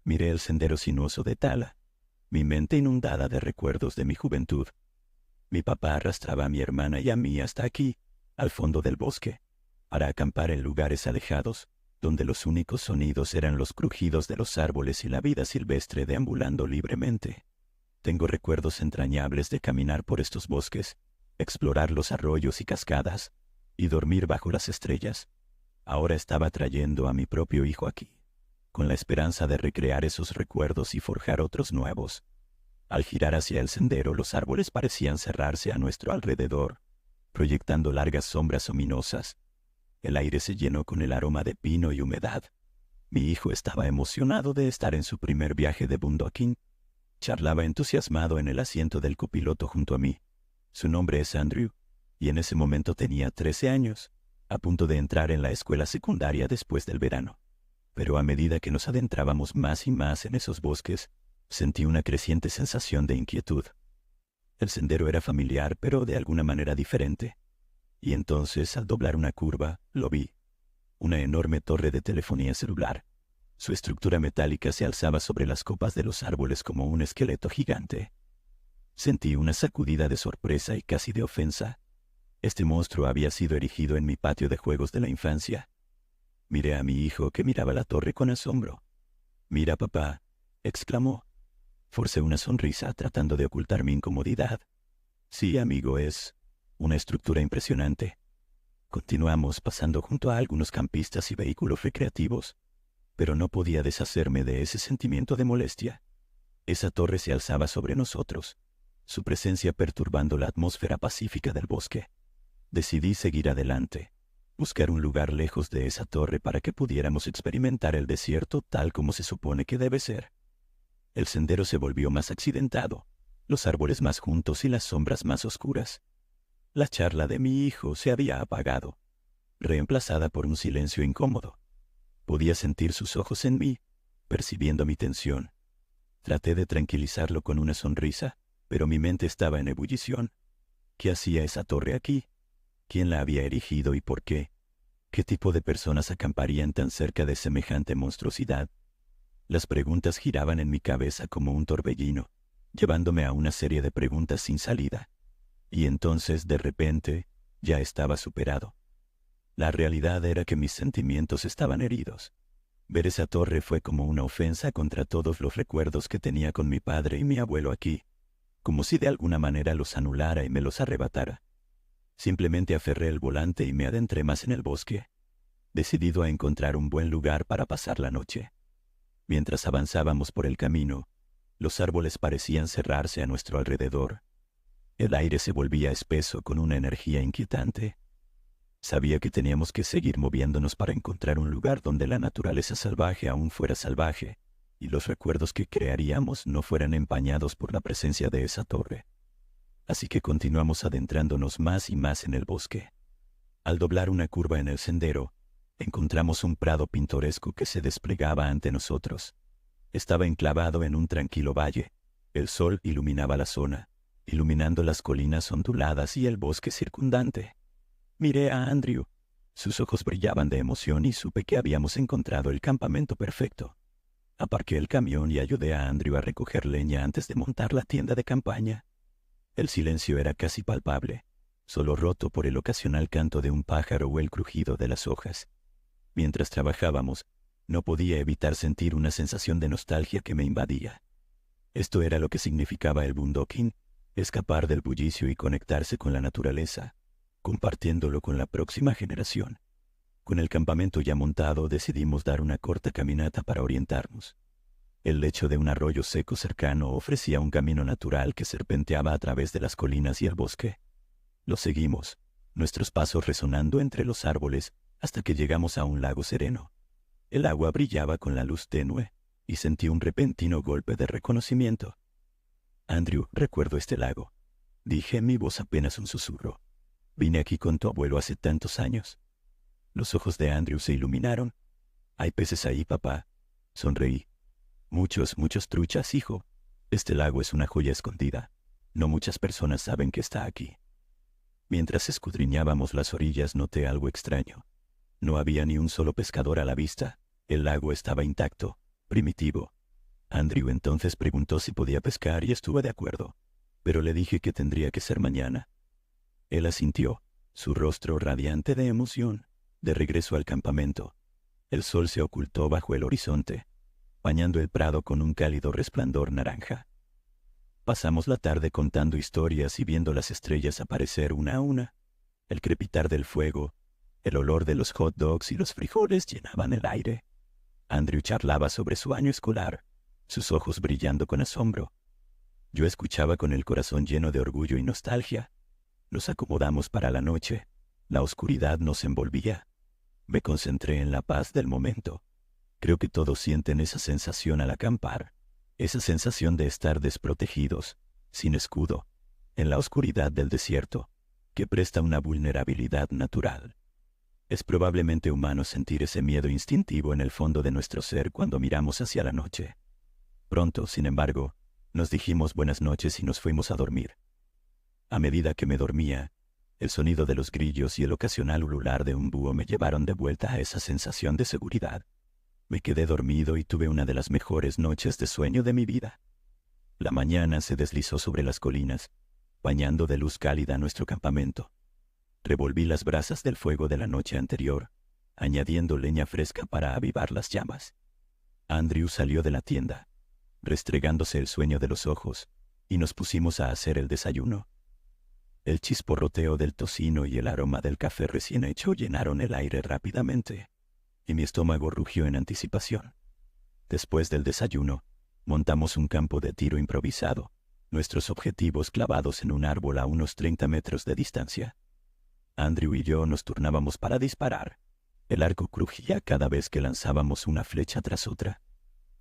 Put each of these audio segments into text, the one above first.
Miré el sendero sinuoso de Tala, mi mente inundada de recuerdos de mi juventud. Mi papá arrastraba a mi hermana y a mí hasta aquí, al fondo del bosque, para acampar en lugares alejados, donde los únicos sonidos eran los crujidos de los árboles y la vida silvestre deambulando libremente. Tengo recuerdos entrañables de caminar por estos bosques, explorar los arroyos y cascadas, y dormir bajo las estrellas. Ahora estaba trayendo a mi propio hijo aquí, con la esperanza de recrear esos recuerdos y forjar otros nuevos. Al girar hacia el sendero, los árboles parecían cerrarse a nuestro alrededor, proyectando largas sombras ominosas. El aire se llenó con el aroma de pino y humedad. Mi hijo estaba emocionado de estar en su primer viaje de boondocking. Charlaba entusiasmado en el asiento del copiloto junto a mí. Su nombre es Andrew, y en ese momento tenía 13 años, a punto de entrar en la escuela secundaria después del verano. Pero a medida que nos adentrábamos más y más en esos bosques, sentí una creciente sensación de inquietud. El sendero era familiar, pero de alguna manera diferente. Y entonces, al doblar una curva, lo vi. Una enorme torre de telefonía celular. Su estructura metálica se alzaba sobre las copas de los árboles como un esqueleto gigante. Sentí una sacudida de sorpresa y casi de ofensa. Este monstruo había sido erigido en mi patio de juegos de la infancia. Miré a mi hijo, que miraba la torre con asombro. «Mira, papá», exclamó. Forcé una sonrisa, tratando de ocultar mi incomodidad. «Sí, amigo, es una estructura impresionante». Continuamos pasando junto a algunos campistas y vehículos recreativos, pero no podía deshacerme de ese sentimiento de molestia. Esa torre se alzaba sobre nosotros, su presencia perturbando la atmósfera pacífica del bosque. Decidí seguir adelante, buscar un lugar lejos de esa torre para que pudiéramos experimentar el desierto tal como se supone que debe ser. El sendero se volvió más accidentado, los árboles más juntos y las sombras más oscuras. La charla de mi hijo se había apagado, reemplazada por un silencio incómodo. Podía sentir sus ojos en mí, percibiendo mi tensión. Traté de tranquilizarlo con una sonrisa, pero mi mente estaba en ebullición. ¿Qué hacía esa torre aquí? ¿Quién la había erigido y por qué? ¿Qué tipo de personas acamparían tan cerca de semejante monstruosidad? Las preguntas giraban en mi cabeza como un torbellino, llevándome a una serie de preguntas sin salida. Y entonces, de repente, ya estaba superado. La realidad era que mis sentimientos estaban heridos. Ver esa torre fue como una ofensa contra todos los recuerdos que tenía con mi padre y mi abuelo aquí, como si de alguna manera los anulara y me los arrebatara. Simplemente aferré el volante y me adentré más en el bosque, decidido a encontrar un buen lugar para pasar la noche. Mientras avanzábamos por el camino, los árboles parecían cerrarse a nuestro alrededor. El aire se volvía espeso con una energía inquietante. Sabía que teníamos que seguir moviéndonos para encontrar un lugar donde la naturaleza salvaje aún fuera salvaje, y los recuerdos que crearíamos no fueran empañados por la presencia de esa torre. Así que continuamos adentrándonos más y más en el bosque. Al doblar una curva en el sendero, encontramos un prado pintoresco que se desplegaba ante nosotros. Estaba enclavado en un tranquilo valle. El sol iluminaba la zona, iluminando las colinas onduladas y el bosque circundante. Miré a Andrew. Sus ojos brillaban de emoción y supe que habíamos encontrado el campamento perfecto. Aparqué el camión y ayudé a Andrew a recoger leña antes de montar la tienda de campaña. El silencio era casi palpable, solo roto por el ocasional canto de un pájaro o el crujido de las hojas. Mientras trabajábamos, no podía evitar sentir una sensación de nostalgia que me invadía. Esto era lo que significaba el boondocking, escapar del bullicio y conectarse con la naturaleza, compartiéndolo con la próxima generación. Con el campamento ya montado, decidimos dar una corta caminata para orientarnos. El lecho de un arroyo seco cercano ofrecía un camino natural que serpenteaba a través de las colinas y el bosque. Lo seguimos, nuestros pasos resonando entre los árboles, hasta que llegamos a un lago sereno. El agua brillaba con la luz tenue, y sentí un repentino golpe de reconocimiento. «Andrew, recuerdo este lago», dije en mi voz apenas un susurro. «Vine aquí con tu abuelo hace tantos años». Los ojos de Andrew se iluminaron. «¿Hay peces ahí, papá?», sonreí. «Muchos, muchos truchas, hijo. Este lago es una joya escondida. No muchas personas saben que está aquí». Mientras escudriñábamos las orillas, noté algo extraño. No había ni un solo pescador a la vista. El lago estaba intacto, primitivo, Andrew entonces preguntó si podía pescar y estuve de acuerdo, pero le dije que tendría que ser mañana. Él asintió, su rostro radiante de emoción. De regreso al campamento, el sol se ocultó bajo el horizonte, bañando el prado con un cálido resplandor naranja. Pasamos la tarde contando historias y viendo las estrellas aparecer una a una. El crepitar del fuego, el olor de los hot dogs y los frijoles llenaban el aire. Andrew charlaba sobre su año escolar, sus ojos brillando con asombro. Yo escuchaba con el corazón lleno de orgullo y nostalgia. Nos acomodamos para la noche. La oscuridad nos envolvía. Me concentré en la paz del momento. Creo que todos sienten esa sensación al acampar, esa sensación de estar desprotegidos, sin escudo, en la oscuridad del desierto, que presta una vulnerabilidad natural. Es probablemente humano sentir ese miedo instintivo en el fondo de nuestro ser cuando miramos hacia la noche. Pronto, sin embargo, nos dijimos buenas noches y nos fuimos a dormir. A medida que me dormía, el sonido de los grillos y el ocasional ulular de un búho me llevaron de vuelta a esa sensación de seguridad. Me quedé dormido y tuve una de las mejores noches de sueño de mi vida. La mañana se deslizó sobre las colinas, bañando de luz cálida nuestro campamento. Revolví las brasas del fuego de la noche anterior, añadiendo leña fresca para avivar las llamas. Andrew salió de la tienda, restregándose el sueño de los ojos, y nos pusimos a hacer el desayuno. El chisporroteo del tocino y el aroma del café recién hecho llenaron el aire rápidamente, y mi estómago rugió en anticipación. Después del desayuno, montamos un campo de tiro improvisado, nuestros objetivos clavados en un árbol a unos 30 metros de distancia. Andrew y yo nos turnábamos para disparar. El arco crujía cada vez que lanzábamos una flecha tras otra.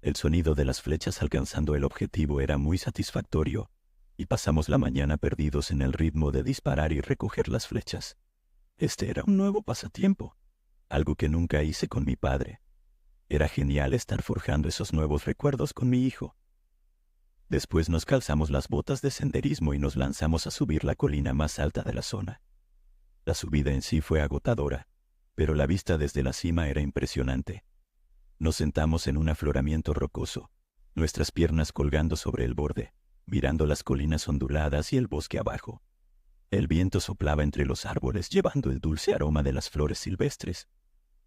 El sonido de las flechas alcanzando el objetivo era muy satisfactorio, y pasamos la mañana perdidos en el ritmo de disparar y recoger las flechas. Este era un nuevo pasatiempo, algo que nunca hice con mi padre. Era genial estar forjando esos nuevos recuerdos con mi hijo. Después nos calzamos las botas de senderismo y nos lanzamos a subir la colina más alta de la zona. La subida en sí fue agotadora, pero la vista desde la cima era impresionante. Nos sentamos en un afloramiento rocoso, nuestras piernas colgando sobre el borde, mirando las colinas onduladas y el bosque abajo. El viento soplaba entre los árboles llevando el dulce aroma de las flores silvestres.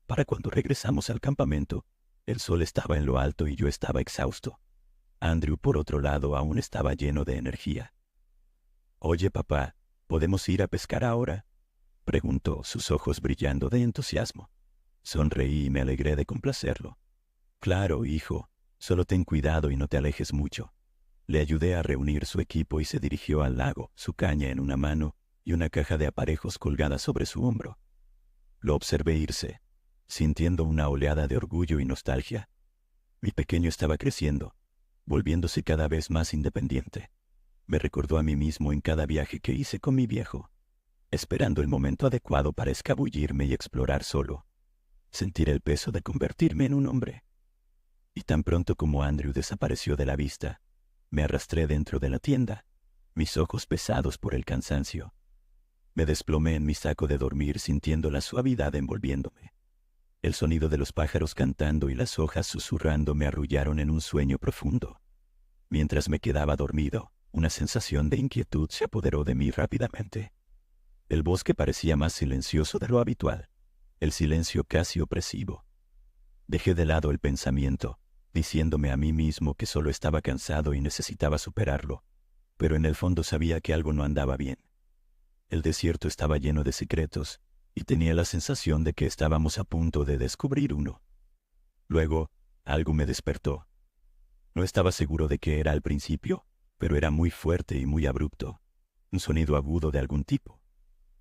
Para cuando regresamos al campamento, el sol estaba en lo alto y yo estaba exhausto. Andrew, por otro lado, aún estaba lleno de energía. «Oye, papá, ¿podemos ir a pescar ahora?», preguntó, sus ojos brillando de entusiasmo. Sonreí y me alegré de complacerlo. «Claro, hijo, solo ten cuidado y no te alejes mucho». Le ayudé a reunir su equipo y se dirigió al lago, su caña en una mano y una caja de aparejos colgada sobre su hombro. Lo observé irse, sintiendo una oleada de orgullo y nostalgia. Mi pequeño estaba creciendo, volviéndose cada vez más independiente. Me recordó a mí mismo en cada viaje que hice con mi viejo, esperando el momento adecuado para escabullirme y explorar solo, sentir el peso de convertirme en un hombre. Y tan pronto como Andrew desapareció de la vista, me arrastré dentro de la tienda, mis ojos pesados por el cansancio. Me desplomé en mi saco de dormir sintiendo la suavidad envolviéndome. El sonido de los pájaros cantando y las hojas susurrando me arrullaron en un sueño profundo. Mientras me quedaba dormido, una sensación de inquietud se apoderó de mí rápidamente. El bosque parecía más silencioso de lo habitual, el silencio casi opresivo. Dejé de lado el pensamiento, diciéndome a mí mismo que solo estaba cansado y necesitaba superarlo, pero en el fondo sabía que algo no andaba bien. El desierto estaba lleno de secretos, y tenía la sensación de que estábamos a punto de descubrir uno. Luego, algo me despertó. No estaba seguro de qué era al principio, pero era muy fuerte y muy abrupto, un sonido agudo de algún tipo.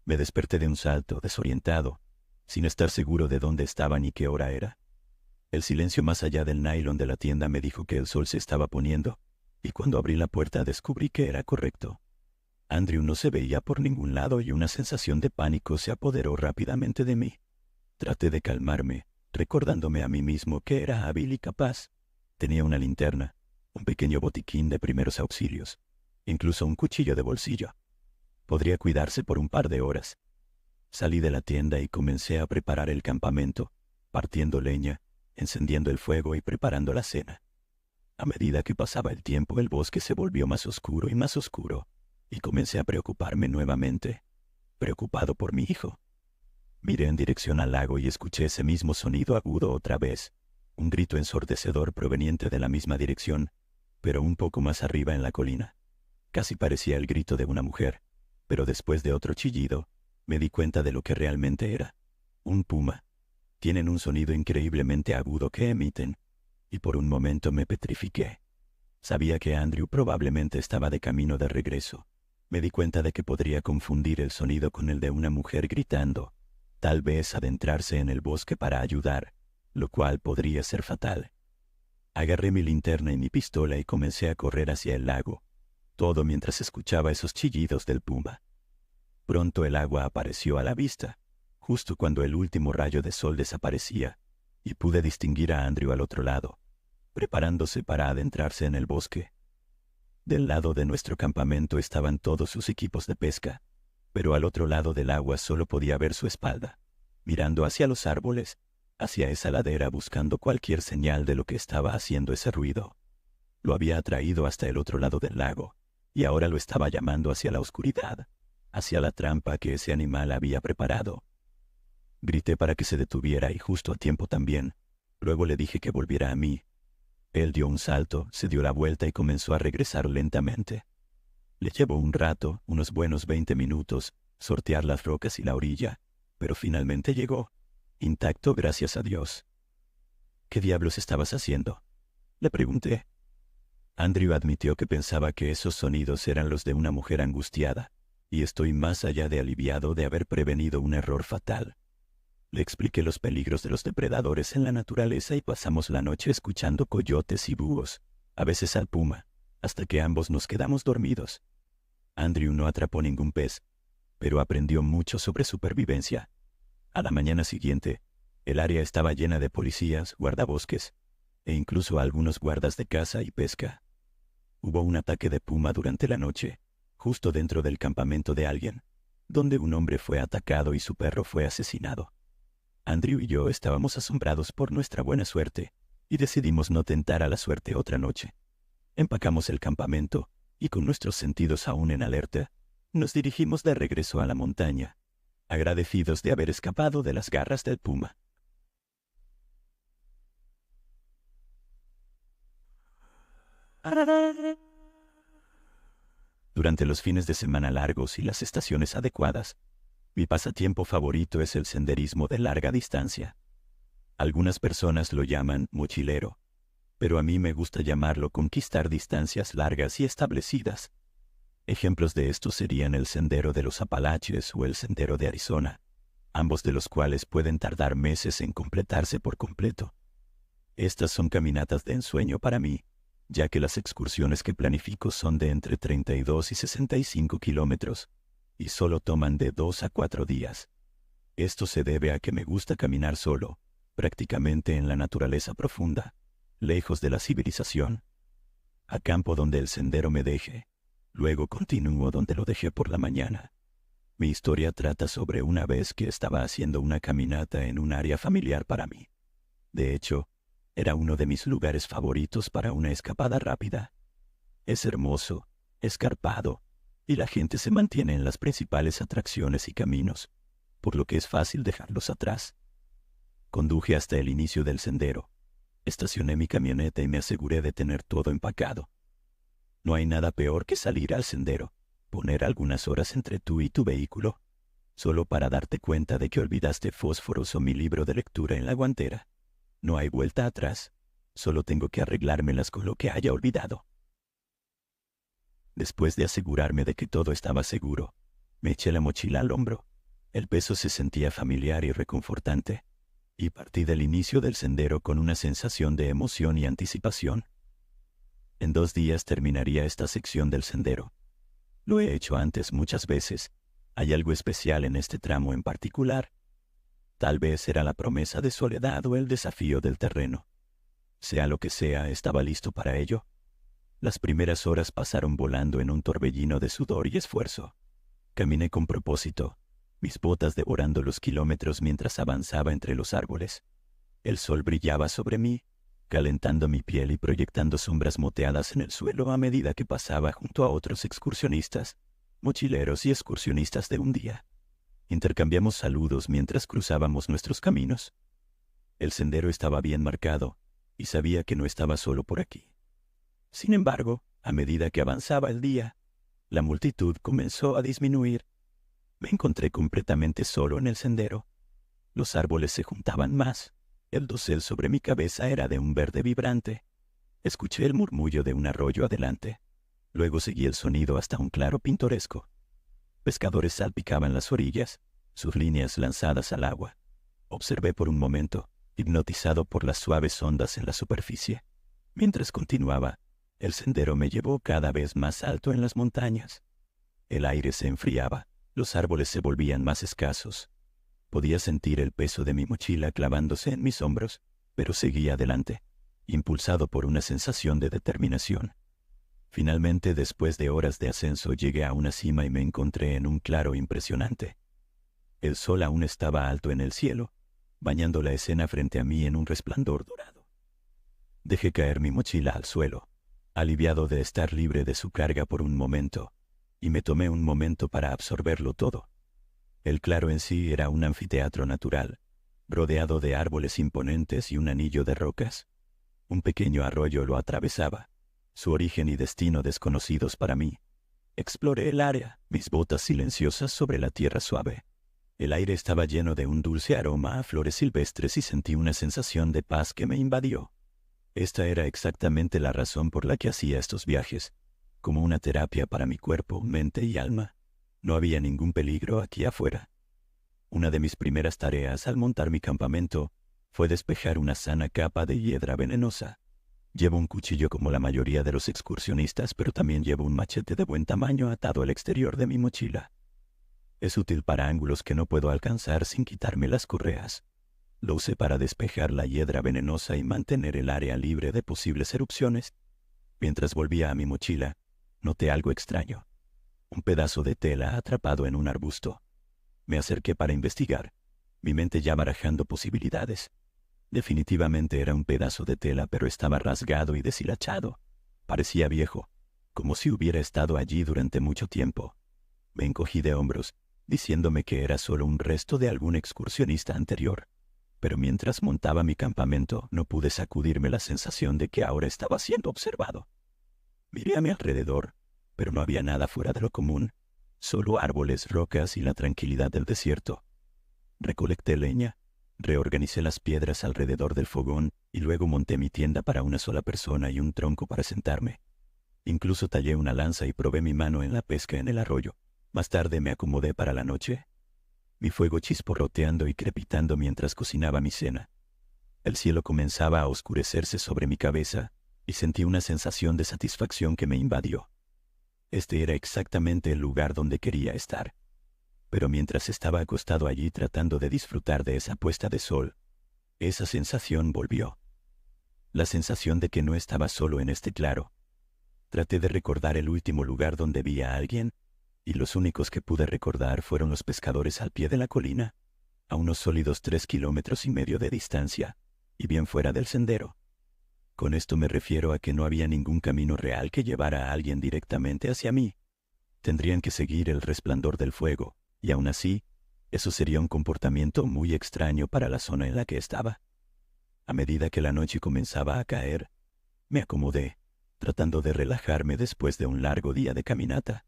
Me desperté de un salto, desorientado, sin estar seguro de dónde estaba ni qué hora era. El silencio más allá del nylon de la tienda me dijo que el sol se estaba poniendo, y cuando abrí la puerta descubrí que era correcto. Andrew no se veía por ningún lado y una sensación de pánico se apoderó rápidamente de mí. Traté de calmarme, recordándome a mí mismo que era hábil y capaz. Tenía una linterna, un pequeño botiquín de primeros auxilios, incluso un cuchillo de bolsillo. Podría cuidarse por un par de horas. Salí de la tienda y comencé a preparar el campamento, partiendo leña, encendiendo el fuego y preparando la cena. A medida que pasaba el tiempo, el bosque se volvió más oscuro y más oscuro, y comencé a preocuparme nuevamente, preocupado por mi hijo. Miré en dirección al lago y escuché ese mismo sonido agudo otra vez, un grito ensordecedor proveniente de la misma dirección, pero un poco más arriba en la colina. Casi parecía el grito de una mujer, pero después de otro chillido, me di cuenta de lo que realmente era. Un puma. Tienen un sonido increíblemente agudo que emiten, y por un momento me petrifiqué. Sabía que Andrew probablemente estaba de camino de regreso. Me di cuenta de que podría confundir el sonido con el de una mujer gritando, tal vez adentrarse en el bosque para ayudar, lo cual podría ser fatal. Agarré mi linterna y mi pistola y comencé a correr hacia el lago, todo mientras escuchaba esos chillidos del puma. Pronto el agua apareció a la vista, justo cuando el último rayo de sol desaparecía, y pude distinguir a Andrew al otro lado, preparándose para adentrarse en el bosque. Del lado de nuestro campamento estaban todos sus equipos de pesca, pero al otro lado del agua solo podía ver su espalda, mirando hacia los árboles, hacia esa ladera buscando cualquier señal de lo que estaba haciendo ese ruido. Lo había atraído hasta el otro lado del lago, y ahora lo estaba llamando hacia la oscuridad, hacia la trampa que ese animal había preparado. Grité para que se detuviera y justo a tiempo también. Luego le dije que volviera a mí. Él dio un salto, se dio la vuelta y comenzó a regresar lentamente. Le llevó un rato, unos buenos 20 minutos, sortear las rocas y la orilla, pero finalmente llegó, intacto gracias a Dios. ¿Qué diablos estabas haciendo?, le pregunté. Andrew admitió que pensaba que esos sonidos eran los de una mujer angustiada, y estoy más allá de aliviado de haber prevenido un error fatal. Le expliqué los peligros de los depredadores en la naturaleza y pasamos la noche escuchando coyotes y búhos, a veces al puma, hasta que ambos nos quedamos dormidos. Andrew no atrapó ningún pez, pero aprendió mucho sobre supervivencia. A la mañana siguiente, el área estaba llena de policías, guardabosques, e incluso algunos guardas de caza y pesca. Hubo un ataque de puma durante la noche, justo dentro del campamento de alguien, donde un hombre fue atacado y su perro fue asesinado. Andrew y yo estábamos asombrados por nuestra buena suerte, y decidimos no tentar a la suerte otra noche. Empacamos el campamento, y con nuestros sentidos aún en alerta, nos dirigimos de regreso a la montaña, agradecidos de haber escapado de las garras del puma. Durante los fines de semana largos y las estaciones adecuadas, mi pasatiempo favorito es el senderismo de larga distancia. Algunas personas lo llaman mochilero, pero a mí me gusta llamarlo conquistar distancias largas y establecidas. Ejemplos de esto serían el Sendero de los Apalaches o el Sendero de Arizona, ambos de los cuales pueden tardar meses en completarse por completo. Estas son caminatas de ensueño para mí, ya que las excursiones que planifico son de entre 32 y 65 kilómetros, y solo toman de 2 a 4 días. Esto se debe a que me gusta caminar solo, prácticamente en la naturaleza profunda, lejos de la civilización. Acampo donde el sendero me deje, luego continúo donde lo dejé por la mañana. Mi historia trata sobre una vez que estaba haciendo una caminata en un área familiar para mí. De hecho, era uno de mis lugares favoritos para una escapada rápida. Es hermoso, escarpado, y la gente se mantiene en las principales atracciones y caminos, por lo que es fácil dejarlos atrás. Conduje hasta el inicio del sendero. Estacioné mi camioneta y me aseguré de tener todo empacado. No hay nada peor que salir al sendero, poner algunas horas entre tú y tu vehículo, solo para darte cuenta de que olvidaste fósforos o mi libro de lectura en la guantera. No hay vuelta atrás, solo tengo que arreglármelas con lo que haya olvidado. Después de asegurarme de que todo estaba seguro, me eché la mochila al hombro. El peso se sentía familiar y reconfortante, y partí del inicio del sendero con una sensación de emoción y anticipación. En 2 días terminaría esta sección del sendero. Lo he hecho antes muchas veces. Hay algo especial en este tramo en particular. Tal vez era la promesa de soledad o el desafío del terreno. Sea lo que sea, estaba listo para ello. Las primeras horas pasaron volando en un torbellino de sudor y esfuerzo. Caminé con propósito, mis botas devorando los kilómetros mientras avanzaba entre los árboles. El sol brillaba sobre mí, calentando mi piel y proyectando sombras moteadas en el suelo a medida que pasaba junto a otros excursionistas, mochileros y excursionistas de un día. Intercambiamos saludos mientras cruzábamos nuestros caminos. El sendero estaba bien marcado, y sabía que no estaba solo por aquí. Sin embargo, a medida que avanzaba el día, la multitud comenzó a disminuir. Me encontré completamente solo en el sendero. Los árboles se juntaban más. El dosel sobre mi cabeza era de un verde vibrante. Escuché el murmullo de un arroyo adelante. Luego seguí el sonido hasta un claro pintoresco. Pescadores salpicaban las orillas, sus líneas lanzadas al agua. Observé por un momento, hipnotizado por las suaves ondas en la superficie. Mientras continuaba, el sendero me llevó cada vez más alto en las montañas. El aire se enfriaba, los árboles se volvían más escasos. Podía sentir el peso de mi mochila clavándose en mis hombros, pero seguí adelante, impulsado por una sensación de determinación. Finalmente, después de horas de ascenso, llegué a una cima y me encontré en un claro impresionante. El sol aún estaba alto en el cielo, bañando la escena frente a mí en un resplandor dorado. Dejé caer mi mochila al suelo, aliviado de estar libre de su carga por un momento, y me tomé un momento para absorberlo todo. El claro en sí era un anfiteatro natural, rodeado de árboles imponentes y un anillo de rocas. Un pequeño arroyo lo atravesaba, su origen y destino desconocidos para mí. Exploré el área, mis botas silenciosas sobre la tierra suave. El aire estaba lleno de un dulce aroma a flores silvestres y sentí una sensación de paz que me invadió. Esta era exactamente la razón por la que hacía estos viajes, como una terapia para mi cuerpo, mente y alma. No había ningún peligro aquí afuera. Una de mis primeras tareas al montar mi campamento fue despejar una sana capa de hiedra venenosa. Llevo un cuchillo como la mayoría de los excursionistas, pero también llevo un machete de buen tamaño atado al exterior de mi mochila. Es útil para ángulos que no puedo alcanzar sin quitarme las correas. Lo usé para despejar la hiedra venenosa y mantener el área libre de posibles erupciones. Mientras volvía a mi mochila, noté algo extraño. Un pedazo de tela atrapado en un arbusto. Me acerqué para investigar, mi mente ya barajando posibilidades. Definitivamente era un pedazo de tela, pero estaba rasgado y deshilachado. Parecía viejo, como si hubiera estado allí durante mucho tiempo. Me encogí de hombros, diciéndome que era solo un resto de algún excursionista anterior. Pero mientras montaba mi campamento, no pude sacudirme la sensación de que ahora estaba siendo observado. Miré a mi alrededor, pero no había nada fuera de lo común, solo árboles, rocas y la tranquilidad del desierto. Recolecté leña, reorganicé las piedras alrededor del fogón y luego monté mi tienda para una sola persona y un tronco para sentarme. Incluso tallé una lanza y probé mi mano en la pesca en el arroyo. Más tarde me acomodé para la noche, mi fuego chisporroteando y crepitando mientras cocinaba mi cena. El cielo comenzaba a oscurecerse sobre mi cabeza y sentí una sensación de satisfacción que me invadió. Este era exactamente el lugar donde quería estar. Pero mientras estaba acostado allí tratando de disfrutar de esa puesta de sol, esa sensación volvió. La sensación de que no estaba solo en este claro. Traté de recordar el último lugar donde vi a alguien, y los únicos que pude recordar fueron los pescadores al pie de la colina, a unos sólidos 3,5 kilómetros de distancia, y bien fuera del sendero. Con esto me refiero a que no había ningún camino real que llevara a alguien directamente hacia mí. Tendrían que seguir el resplandor del fuego, y aún así, eso sería un comportamiento muy extraño para la zona en la que estaba. A medida que la noche comenzaba a caer, me acomodé, tratando de relajarme después de un largo día de caminata.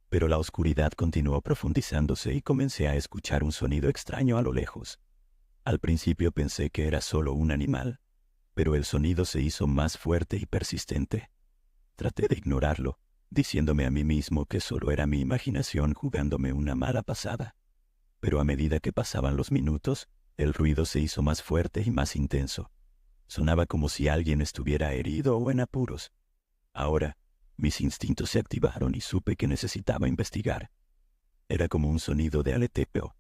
Pero la oscuridad continuó profundizándose y comencé a escuchar un sonido extraño a lo lejos. Al principio pensé que era solo un animal, pero el sonido se hizo más fuerte y persistente. Traté de ignorarlo, diciéndome a mí mismo que solo era mi imaginación jugándome una mala pasada. Pero a medida que pasaban los minutos, el ruido se hizo más fuerte y más intenso. Sonaba como si alguien estuviera herido o en apuros. Ahora, mis instintos se activaron y supe que necesitaba investigar. Era como un sonido de aleteo.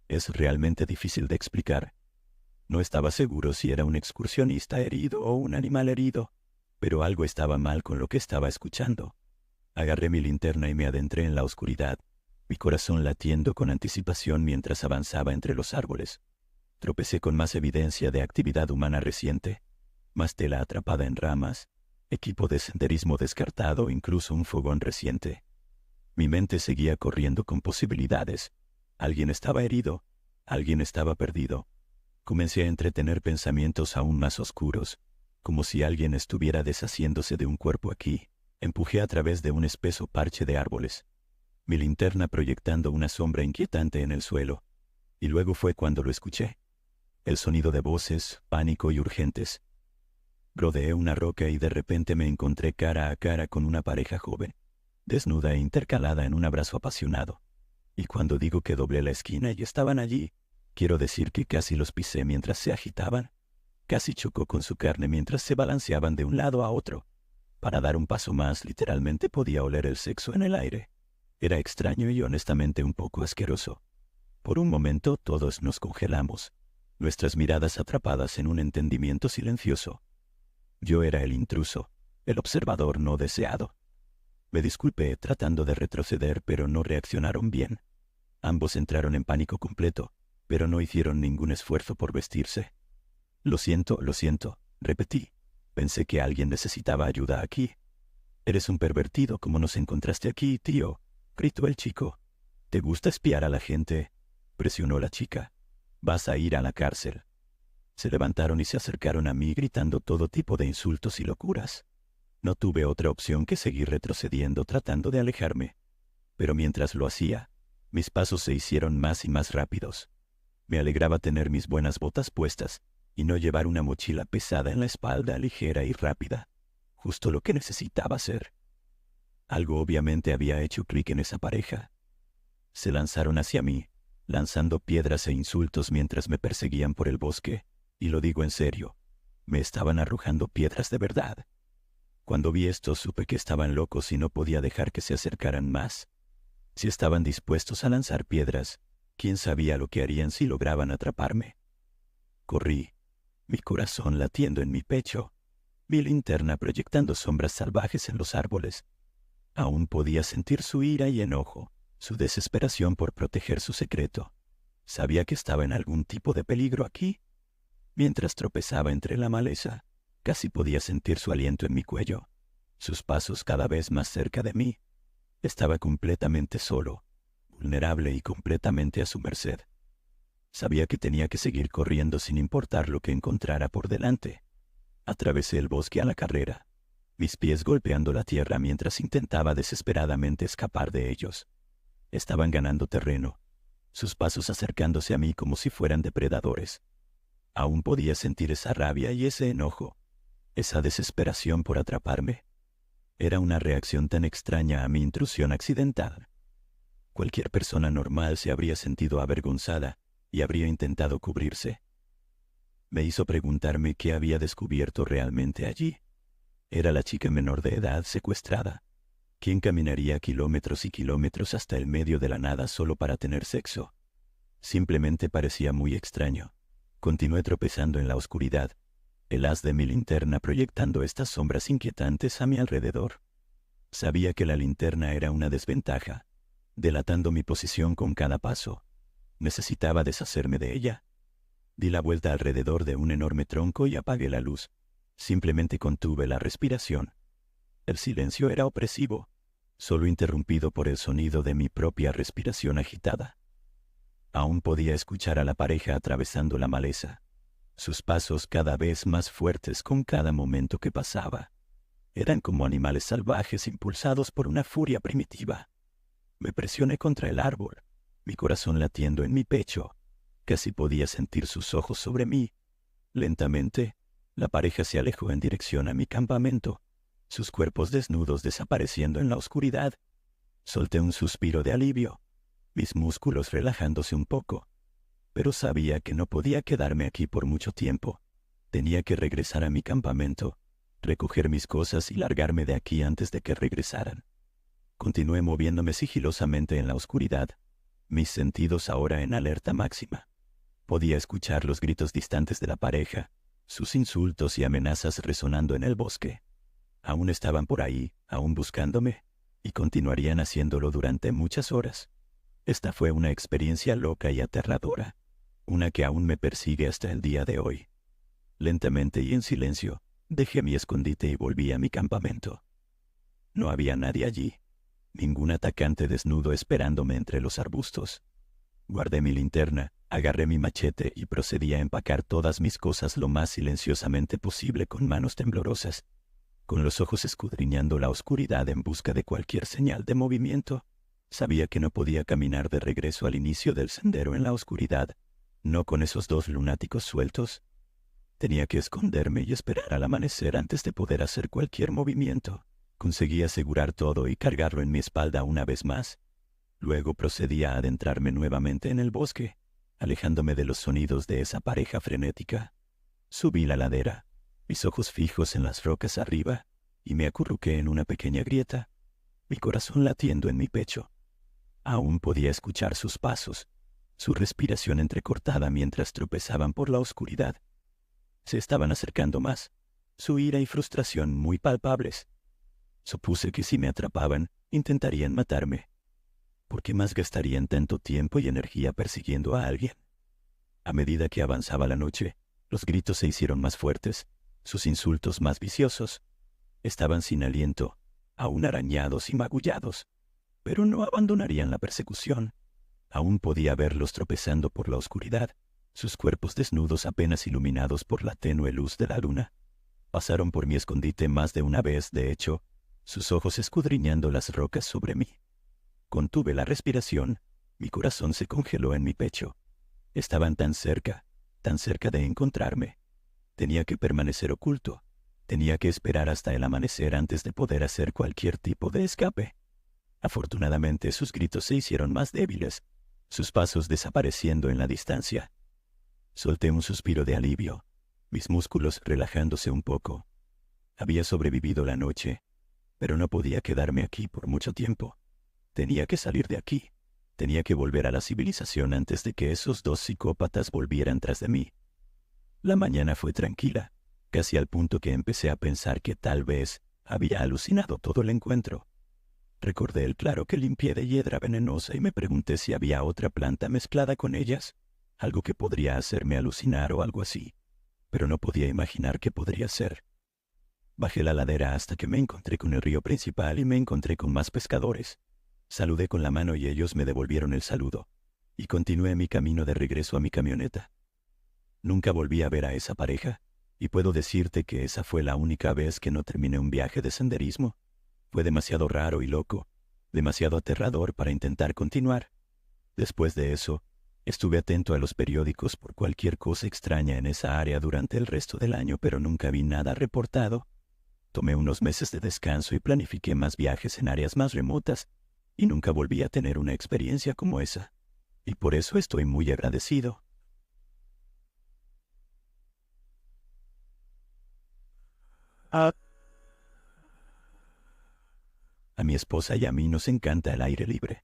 Es realmente difícil de explicar. No estaba seguro si era un excursionista herido o un animal herido, pero algo estaba mal con lo que estaba escuchando. Agarré mi linterna y me adentré en la oscuridad, mi corazón latiendo con anticipación mientras avanzaba entre los árboles. Tropecé con más evidencia de actividad humana reciente. más tela atrapada en ramas, equipo de senderismo descartado, incluso un fogón reciente. Mi mente seguía corriendo con posibilidades. Alguien estaba herido, alguien estaba perdido. Comencé a entretener pensamientos aún más oscuros, como si alguien estuviera deshaciéndose de un cuerpo aquí. Empujé a través de un espeso parche de árboles, mi linterna proyectando una sombra inquietante en el suelo. Y luego fue cuando lo escuché. El sonido de voces, pánico y urgentes. Rodeé una roca y de repente me encontré cara a cara con una pareja joven, desnuda e intercalada en un abrazo apasionado. Y cuando digo que doblé la esquina y estaban allí, quiero decir que casi los pisé mientras se agitaban. Casi chocó con su carne mientras se balanceaban de un lado a otro. Para dar un paso más, literalmente podía oler el sexo en el aire. Era extraño y honestamente un poco asqueroso. Por un momento todos nos congelamos, nuestras miradas atrapadas en un entendimiento silencioso. Yo era el intruso, el observador no deseado. Me disculpé tratando de retroceder, pero no reaccionaron bien. Ambos entraron en pánico completo, pero no hicieron ningún esfuerzo por vestirse. Lo siento, repetí. Pensé que alguien necesitaba ayuda aquí. Eres un pervertido, ¿cómo nos encontraste aquí, tío?, gritó el chico. ¿Te gusta espiar a la gente?, presionó la chica. Vas a ir a la cárcel. Se levantaron y se acercaron a mí gritando todo tipo de insultos y locuras. No tuve otra opción que seguir retrocediendo tratando de alejarme. Pero mientras lo hacía, mis pasos se hicieron más y más rápidos. Me alegraba tener mis buenas botas puestas y no llevar una mochila pesada en la espalda, ligera y rápida. Justo lo que necesitaba hacer. Algo obviamente había hecho clic en esa pareja. Se lanzaron hacia mí, lanzando piedras e insultos mientras me perseguían por el bosque, y lo digo en serio, me estaban arrojando piedras de verdad. Cuando vi esto supe que estaban locos y no podía dejar que se acercaran más. Si estaban dispuestos a lanzar piedras, ¿quién sabía lo que harían si lograban atraparme? Corrí, mi corazón latiendo en mi pecho, mi linterna proyectando sombras salvajes en los árboles. Aún podía sentir su ira y enojo, su desesperación por proteger su secreto. Sabía que estaba en algún tipo de peligro aquí. Mientras tropezaba entre la maleza, casi podía sentir su aliento en mi cuello, sus pasos cada vez más cerca de mí. Estaba completamente solo, vulnerable y completamente a su merced. Sabía que tenía que seguir corriendo sin importar lo que encontrara por delante. Atravesé el bosque a la carrera, mis pies golpeando la tierra mientras intentaba desesperadamente escapar de ellos. Estaban ganando terreno, sus pasos acercándose a mí como si fueran depredadores. Aún podía sentir esa rabia y ese enojo, esa desesperación por atraparme. Era una reacción tan extraña a mi intrusión accidental. Cualquier persona normal se habría sentido avergonzada y habría intentado cubrirse. Me hizo preguntarme qué había descubierto realmente allí. Era la chica menor de edad secuestrada. ¿Quién caminaría kilómetros y kilómetros hasta el medio de la nada solo para tener sexo? Simplemente parecía muy extraño. Continué tropezando en la oscuridad, el haz de mi linterna proyectando estas sombras inquietantes a mi alrededor. Sabía que la linterna era una desventaja, delatando mi posición con cada paso. Necesitaba deshacerme de ella. Di la vuelta alrededor de un enorme tronco y apagué la luz. Simplemente contuve la respiración. El silencio era opresivo, solo interrumpido por el sonido de mi propia respiración agitada. Aún podía escuchar a la pareja atravesando la maleza, sus pasos cada vez más fuertes con cada momento que pasaba. Eran como animales salvajes impulsados por una furia primitiva. Me presioné contra el árbol, mi corazón latiendo en mi pecho. Casi podía sentir sus ojos sobre mí. Lentamente, la pareja se alejó en dirección a mi campamento, sus cuerpos desnudos desapareciendo en la oscuridad. Solté un suspiro de alivio, mis músculos relajándose un poco. Pero sabía que no podía quedarme aquí por mucho tiempo. Tenía que regresar a mi campamento, recoger mis cosas y largarme de aquí antes de que regresaran. Continué moviéndome sigilosamente en la oscuridad, mis sentidos ahora en alerta máxima. Podía escuchar los gritos distantes de la pareja, sus insultos y amenazas resonando en el bosque. Aún estaban por ahí, aún buscándome, y continuarían haciéndolo durante muchas horas. Esta fue una experiencia loca y aterradora, una que aún me persigue hasta el día de hoy. Lentamente y en silencio, Dejé mi escondite y volví a mi campamento. No había nadie allí, ningún atacante desnudo esperándome entre los arbustos. Guardé mi linterna, agarré mi machete y procedí a empacar todas mis cosas lo más silenciosamente posible con manos temblorosas, con los ojos escudriñando la oscuridad en busca de cualquier señal de movimiento. Sabía que no podía caminar de regreso al inicio del sendero en la oscuridad, no con esos dos lunáticos sueltos. Tenía que esconderme y esperar al amanecer antes de poder hacer cualquier movimiento. Conseguí asegurar todo y cargarlo en mi espalda una vez más. Luego procedí a adentrarme nuevamente en el bosque, alejándome de los sonidos de esa pareja frenética. Subí la ladera, mis ojos fijos en las rocas arriba, y me acurruqué en una pequeña grieta, mi corazón latiendo en mi pecho. Aún podía escuchar sus pasos, su respiración entrecortada mientras tropezaban por la oscuridad. Se estaban acercando más, su ira y frustración muy palpables. Supuse que si me atrapaban, intentarían matarme. ¿Por qué más gastarían tanto tiempo y energía persiguiendo a alguien? A medida que avanzaba la noche, los gritos se hicieron más fuertes, sus insultos más viciosos. Estaban sin aliento, aún arañados y magullados, pero no abandonarían la persecución. Aún podía verlos tropezando por la oscuridad, sus cuerpos desnudos apenas iluminados por la tenue luz de la luna. Pasaron por mi escondite más de una vez, de hecho, sus ojos escudriñando las rocas sobre mí. Contuve la respiración, mi corazón se congeló en mi pecho. Estaban tan cerca de encontrarme. Tenía que permanecer oculto, tenía que esperar hasta el amanecer antes de poder hacer cualquier tipo de escape. Afortunadamente sus gritos se hicieron más débiles, sus pasos desapareciendo en la distancia. Solté un suspiro de alivio, mis músculos relajándose un poco. Había sobrevivido la noche, pero no podía quedarme aquí por mucho tiempo. Tenía que salir de aquí. Tenía que volver a la civilización antes de que esos dos psicópatas volvieran tras de mí. La mañana fue tranquila, casi al punto que empecé a pensar que tal vez había alucinado todo el encuentro. Recordé el claro que limpié de hiedra venenosa y me pregunté si había otra planta mezclada con ellas, algo que podría hacerme alucinar o algo así, pero no podía imaginar qué podría ser. Bajé la ladera hasta que me encontré con el río principal y me encontré con más pescadores. Saludé con la mano y ellos me devolvieron el saludo, y continué mi camino de regreso a mi camioneta. Nunca volví a ver a esa pareja, y puedo decirte que esa fue la única vez que no terminé un viaje de senderismo. Fue demasiado raro y loco, demasiado aterrador para intentar continuar. Después de eso, estuve atento a los periódicos por cualquier cosa extraña en esa área durante el resto del año, pero nunca vi nada reportado. Tomé unos meses de descanso y planifiqué más viajes en áreas más remotas, y nunca volví a tener una experiencia como esa. Y por eso estoy muy agradecido. A mi esposa y a mí nos encanta el aire libre.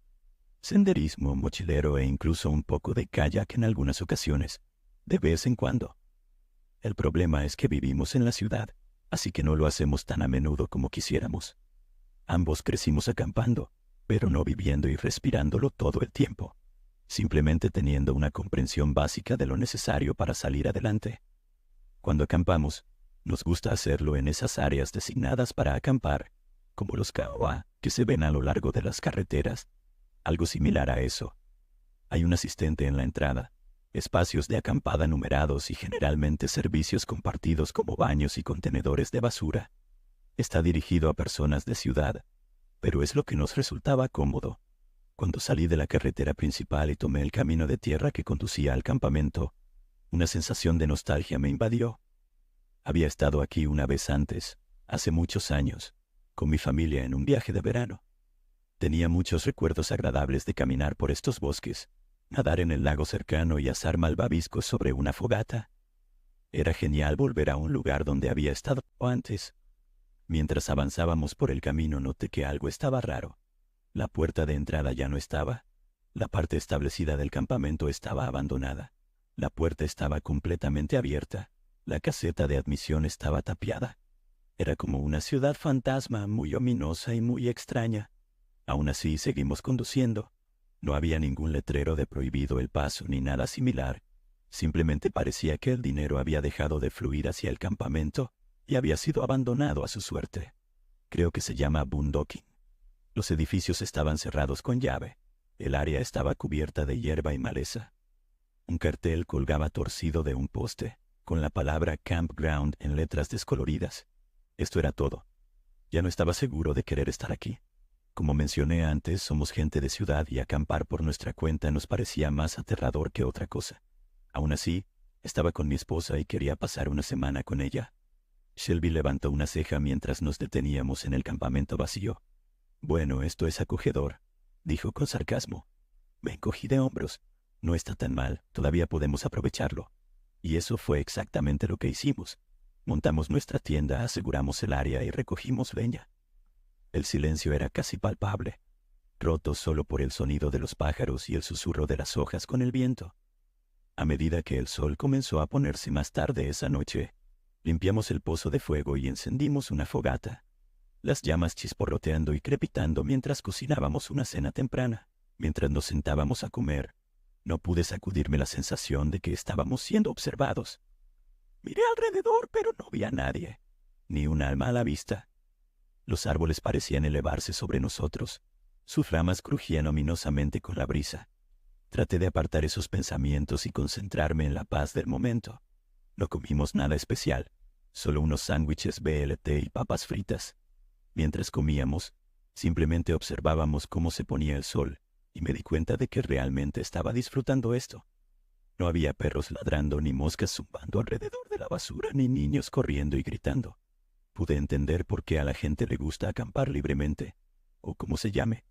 Senderismo, mochilero e incluso un poco de kayak en algunas ocasiones, de vez en cuando. El problema es que vivimos en la ciudad, así que no lo hacemos tan a menudo como quisiéramos. Ambos crecimos acampando, pero no viviendo y respirándolo todo el tiempo, simplemente teniendo una comprensión básica de lo necesario para salir adelante. Cuando acampamos, nos gusta hacerlo en esas áreas designadas para acampar, como los caoa que se ven a lo largo de las carreteras, algo similar a eso. Hay un asistente en la entrada, espacios de acampada numerados y generalmente servicios compartidos como baños y contenedores de basura. Está dirigido a personas de ciudad, pero es lo que nos resultaba cómodo. Cuando salí de la carretera principal y tomé el camino de tierra que conducía al campamento, una sensación de nostalgia me invadió. Había estado aquí una vez antes, hace muchos años, con mi familia en un viaje de verano. Tenía muchos recuerdos agradables de caminar por estos bosques, nadar en el lago cercano y asar malvaviscos sobre una fogata. Era genial volver a un lugar donde había estado antes. Mientras avanzábamos por el camino noté que algo estaba raro. La puerta de entrada ya no estaba. La parte establecida del campamento estaba abandonada. La puerta estaba completamente abierta. La caseta de admisión estaba tapiada. Era como una ciudad fantasma muy ominosa y muy extraña. Aún así seguimos conduciendo. No había ningún letrero de prohibido el paso ni nada similar. Simplemente parecía que el dinero había dejado de fluir hacia el campamento y había sido abandonado a su suerte. Creo que se llama boondocking. Los edificios estaban cerrados con llave. El área estaba cubierta de hierba y maleza. Un cartel colgaba torcido de un poste, con la palabra Campground en letras descoloridas. Esto era todo. Ya no estaba seguro de querer estar aquí. Como mencioné antes, somos gente de ciudad y acampar por nuestra cuenta nos parecía más aterrador que otra cosa. Aún así, estaba con mi esposa y quería pasar una semana con ella. Shelby levantó una ceja mientras nos deteníamos en el campamento vacío. «Bueno, esto es acogedor», dijo con sarcasmo. Me encogí de hombros. No está tan mal, todavía podemos aprovecharlo. Y eso fue exactamente lo que hicimos. Montamos nuestra tienda, aseguramos el área y recogimos leña. El silencio era casi palpable, roto solo por el sonido de los pájaros y el susurro de las hojas con el viento. A medida que el sol comenzó a ponerse más tarde esa noche, limpiamos el pozo de fuego y encendimos una fogata, las llamas chisporroteando y crepitando mientras cocinábamos una cena temprana. Mientras nos sentábamos a comer, no pude sacudirme la sensación de que estábamos siendo observados. Miré alrededor, pero no vi a nadie, ni un alma a la vista. Los árboles parecían elevarse sobre nosotros. Sus ramas crujían ominosamente con la brisa. Traté de apartar esos pensamientos y concentrarme en la paz del momento. No comimos nada especial, solo unos sándwiches BLT y papas fritas. Mientras comíamos, simplemente observábamos cómo se ponía el sol, y me di cuenta de que realmente estaba disfrutando esto. No había perros ladrando ni moscas zumbando alrededor de la basura, ni niños corriendo y gritando. Pude entender por qué a la gente le gusta acampar libremente, o como se llame.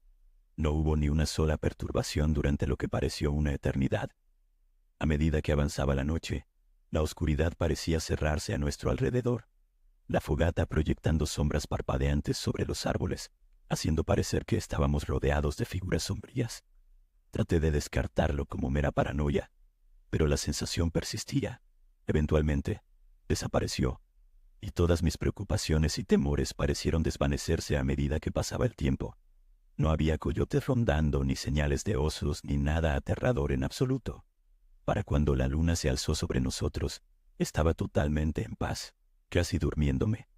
No hubo ni una sola perturbación durante lo que pareció una eternidad. A medida que avanzaba la noche, la oscuridad parecía cerrarse a nuestro alrededor, la fogata proyectando sombras parpadeantes sobre los árboles, haciendo parecer que estábamos rodeados de figuras sombrías. Traté de descartarlo como mera paranoia, pero la sensación persistía. Eventualmente, desapareció, y todas mis preocupaciones y temores parecieron desvanecerse a medida que pasaba el tiempo. No había coyotes rondando, ni señales de osos, ni nada aterrador en absoluto. Para cuando la luna se alzó sobre nosotros, estaba totalmente en paz, casi durmiéndome.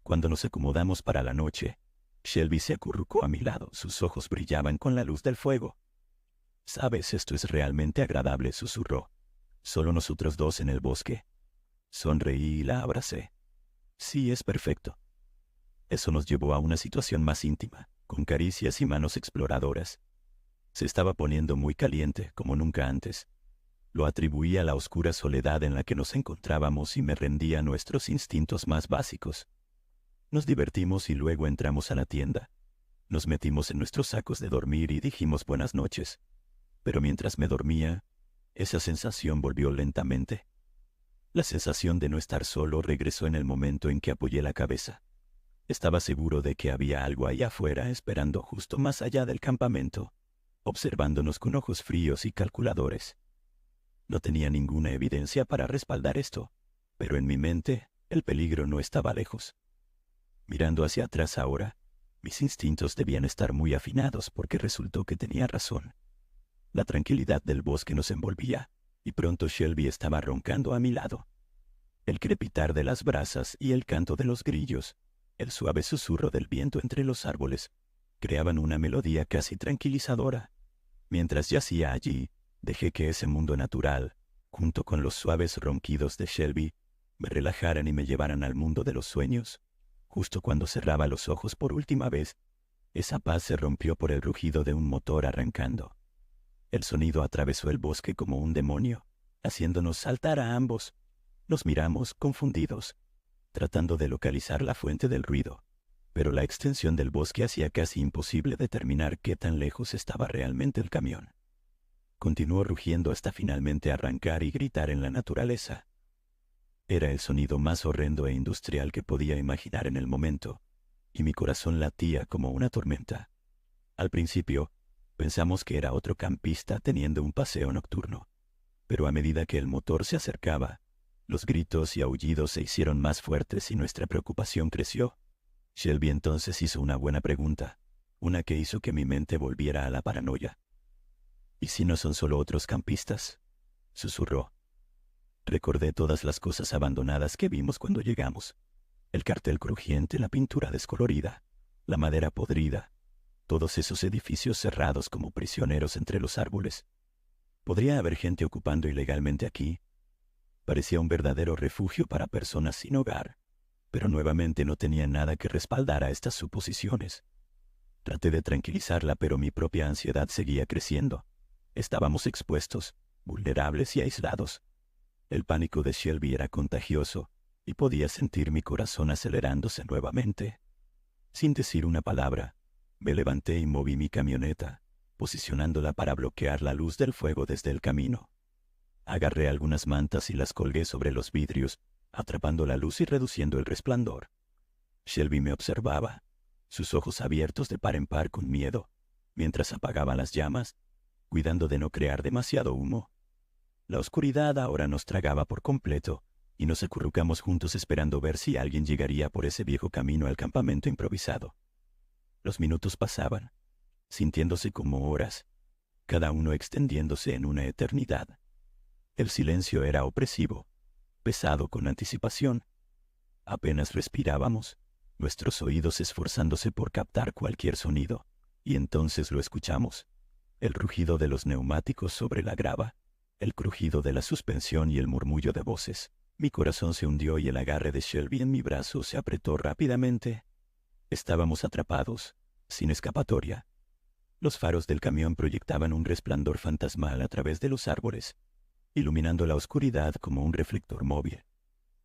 Cuando nos acomodamos para la noche, Shelby se acurrucó a mi lado, sus ojos brillaban con la luz del fuego. «Sabes, esto es realmente agradable», susurró. «Solo nosotros dos en el bosque». Sonreí y la abracé. «Sí, es perfecto». Eso nos llevó a una situación más íntima, con caricias y manos exploradoras. Se estaba poniendo muy caliente, como nunca antes. Lo atribuí a la oscura soledad en la que nos encontrábamos y me rendí a nuestros instintos más básicos. Nos divertimos y luego entramos a la tienda. Nos metimos en nuestros sacos de dormir y dijimos buenas noches. Pero mientras me dormía, esa sensación volvió lentamente. La sensación de no estar solo regresó en el momento en que apoyé la cabeza. Estaba seguro de que había algo allá afuera esperando justo más allá del campamento, observándonos con ojos fríos y calculadores. No tenía ninguna evidencia para respaldar esto, pero en mi mente el peligro no estaba lejos. Mirando hacia atrás ahora, mis instintos debían estar muy afinados porque resultó que tenía razón. La tranquilidad del bosque nos envolvía, y pronto Shelby estaba roncando a mi lado. El crepitar de las brasas y el canto de los grillos, el suave susurro del viento entre los árboles, creaban una melodía casi tranquilizadora. Mientras yacía allí, dejé que ese mundo natural, junto con los suaves ronquidos de Shelby, me relajaran y me llevaran al mundo de los sueños. Justo cuando cerraba los ojos por última vez, esa paz se rompió por el rugido de un motor arrancando. El sonido atravesó el bosque como un demonio, haciéndonos saltar a ambos. Nos miramos confundidos, tratando de localizar la fuente del ruido, pero la extensión del bosque hacía casi imposible determinar qué tan lejos estaba realmente el camión. Continuó rugiendo hasta finalmente arrancar y gritar en la naturaleza. Era el sonido más horrendo e industrial que podía imaginar en el momento, y mi corazón latía como una tormenta. Al principio, pensamos que era otro campista teniendo un paseo nocturno, pero a medida que el motor se acercaba, los gritos y aullidos se hicieron más fuertes y nuestra preocupación creció. Shelby entonces hizo una buena pregunta, una que hizo que mi mente volviera a la paranoia. «¿Y si no son solo otros campistas?», susurró. Recordé todas las cosas abandonadas que vimos cuando llegamos. El cartel crujiente, la pintura descolorida, la madera podrida, todos esos edificios cerrados como prisioneros entre los árboles. ¿Podría haber gente ocupando ilegalmente aquí? Parecía un verdadero refugio para personas sin hogar, pero nuevamente no tenía nada que respaldara estas suposiciones. Traté de tranquilizarla, pero mi propia ansiedad seguía creciendo. Estábamos expuestos, vulnerables y aislados. El pánico de Shelby era contagioso, y podía sentir mi corazón acelerándose nuevamente. Sin decir una palabra, me levanté y moví mi camioneta, posicionándola para bloquear la luz del fuego desde el camino. Agarré algunas mantas y las colgué sobre los vidrios, atrapando la luz y reduciendo el resplandor. Shelby me observaba, sus ojos abiertos de par en par con miedo, mientras apagaba las llamas, cuidando de no crear demasiado humo. La oscuridad ahora nos tragaba por completo, y nos acurrucamos juntos esperando ver si alguien llegaría por ese viejo camino al campamento improvisado. Los minutos pasaban, sintiéndose como horas, cada uno extendiéndose en una eternidad. El silencio era opresivo, pesado con anticipación. Apenas respirábamos, nuestros oídos esforzándose por captar cualquier sonido, y entonces lo escuchamos. El rugido de los neumáticos sobre la grava, el crujido de la suspensión y el murmullo de voces. Mi corazón se hundió y el agarre de Shelby en mi brazo se apretó rápidamente. Estábamos atrapados, sin escapatoria. Los faros del camión proyectaban un resplandor fantasmal a través de los árboles, iluminando la oscuridad como un reflector móvil.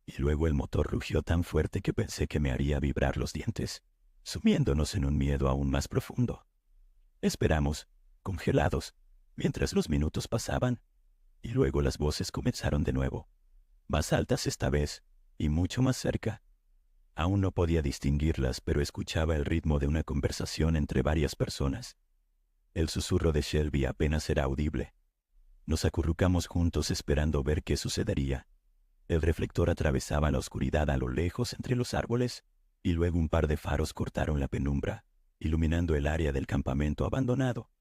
Y luego el motor rugió tan fuerte que pensé que me haría vibrar los dientes, sumiéndonos en un miedo aún más profundo. Esperamos, congelados, mientras los minutos pasaban, y luego las voces comenzaron de nuevo, más altas esta vez, y mucho más cerca. Aún no podía distinguirlas, pero escuchaba el ritmo de una conversación entre varias personas. El susurro de Shelby apenas era audible. Nos acurrucamos juntos esperando ver qué sucedería. El reflector atravesaba la oscuridad a lo lejos entre los árboles, y luego un par de faros cortaron la penumbra, iluminando el área del campamento abandonado.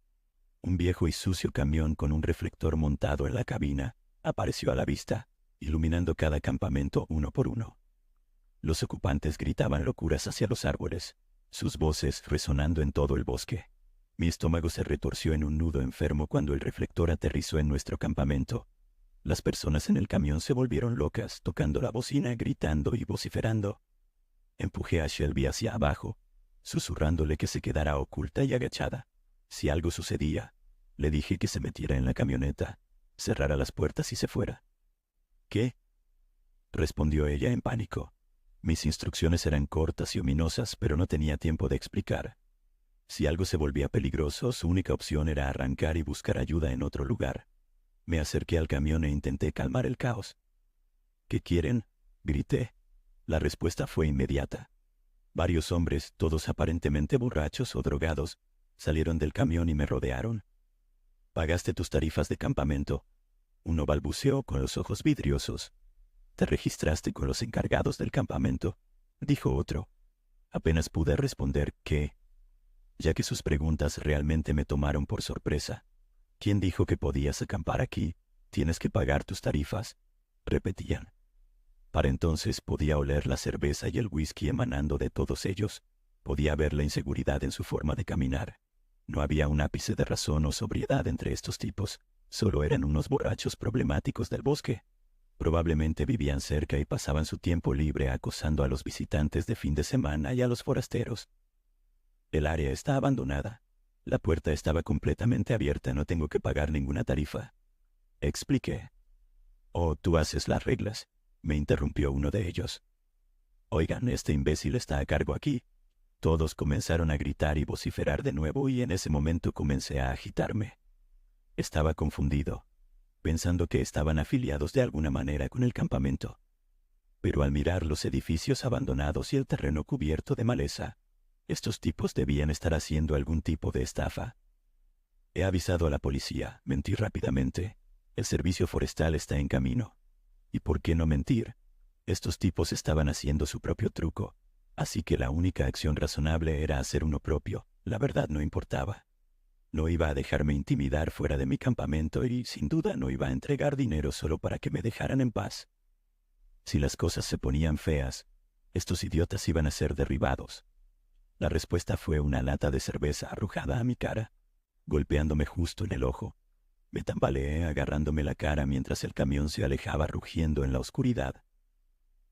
Un viejo y sucio camión con un reflector montado en la cabina apareció a la vista, iluminando cada campamento uno por uno. Los ocupantes gritaban locuras hacia los árboles, sus voces resonando en todo el bosque. Mi estómago se retorció en un nudo enfermo cuando el reflector aterrizó en nuestro campamento. Las personas en el camión se volvieron locas, tocando la bocina, gritando y vociferando. Empujé a Shelby hacia abajo, susurrándole que se quedara oculta y agachada. Si algo sucedía, le dije que se metiera en la camioneta, cerrara las puertas y se fuera. ¿Qué? Respondió ella en pánico. Mis instrucciones eran cortas y ominosas, pero no tenía tiempo de explicar. Si algo se volvía peligroso, su única opción era arrancar y buscar ayuda en otro lugar. Me acerqué al camión e intenté calmar el caos. ¿Qué quieren?, grité. La respuesta fue inmediata. Varios hombres, todos aparentemente borrachos o drogados, salieron del camión y me rodearon. «Pagaste tus tarifas de campamento», uno balbuceó con los ojos vidriosos. «¿Te registraste con los encargados del campamento?», dijo otro. Apenas pude responder «¿Qué?», ya que sus preguntas realmente me tomaron por sorpresa. «¿Quién dijo que podías acampar aquí? Tienes que pagar tus tarifas», repetían. Para entonces podía oler la cerveza y el whisky emanando de todos ellos. Podía ver la inseguridad en su forma de caminar. No había un ápice de razón o sobriedad entre estos tipos. Solo eran unos borrachos problemáticos del bosque. Probablemente vivían cerca y pasaban su tiempo libre acosando a los visitantes de fin de semana y a los forasteros. «El área está abandonada. La puerta estaba completamente abierta, no tengo que pagar ninguna tarifa», expliqué. «Oh, tú haces las reglas», me interrumpió uno de ellos. «Oigan, este imbécil está a cargo aquí». Todos comenzaron a gritar y vociferar de nuevo y en ese momento comencé a agitarme. Estaba confundido, pensando que estaban afiliados de alguna manera con el campamento. Pero al mirar los edificios abandonados y el terreno cubierto de maleza, estos tipos debían estar haciendo algún tipo de estafa. «He avisado a la policía», mentí rápidamente. «El servicio forestal está en camino». ¿Y por qué no mentir? Estos tipos estaban haciendo su propio truco, así que la única acción razonable era hacer uno propio. La verdad no importaba. No iba a dejarme intimidar fuera de mi campamento y, sin duda, no iba a entregar dinero solo para que me dejaran en paz. Si las cosas se ponían feas, Estos idiotas iban a ser derribados. La respuesta fue una lata de cerveza arrojada a mi cara, golpeándome justo en el ojo. Me tambaleé agarrándome la cara mientras el camión se alejaba rugiendo en la oscuridad.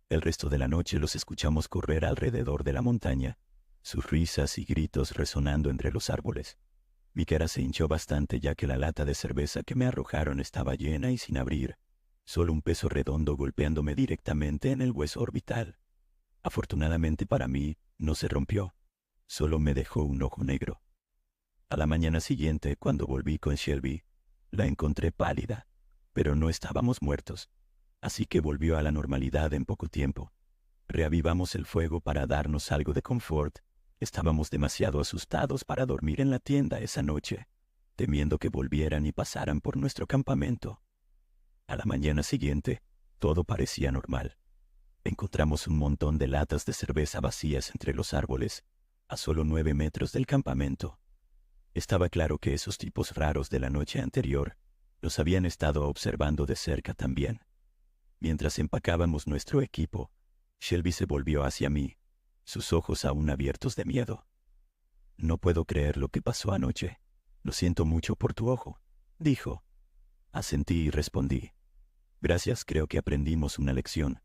El resto de la noche los escuchamos correr alrededor de la montaña, sus risas y gritos resonando entre los árboles. Mi cara se hinchó bastante ya que la lata de cerveza que me arrojaron estaba llena y sin abrir, solo un peso redondo golpeándome directamente en el hueso orbital. Afortunadamente para mí, no se rompió, solo me dejó un ojo negro. A la mañana siguiente, cuando volví con Shelby, la encontré pálida, pero no estábamos muertos, así que volvió a la normalidad en poco tiempo. Reavivamos el fuego para darnos algo de confort. Estábamos demasiado asustados para dormir en la tienda esa noche, temiendo que volvieran y pasaran por nuestro campamento. A la mañana siguiente, todo parecía normal. Encontramos un montón de latas de cerveza vacías entre los árboles, a solo 9 metros del campamento. Estaba claro que esos tipos raros de la noche anterior nos habían estado observando de cerca también. Mientras empacábamos nuestro equipo, Shelby se volvió hacia mí, sus ojos aún abiertos de miedo. «No puedo creer lo que pasó anoche. Lo siento mucho por tu ojo», dijo. Asentí y respondí. «Gracias, creo que aprendimos una lección».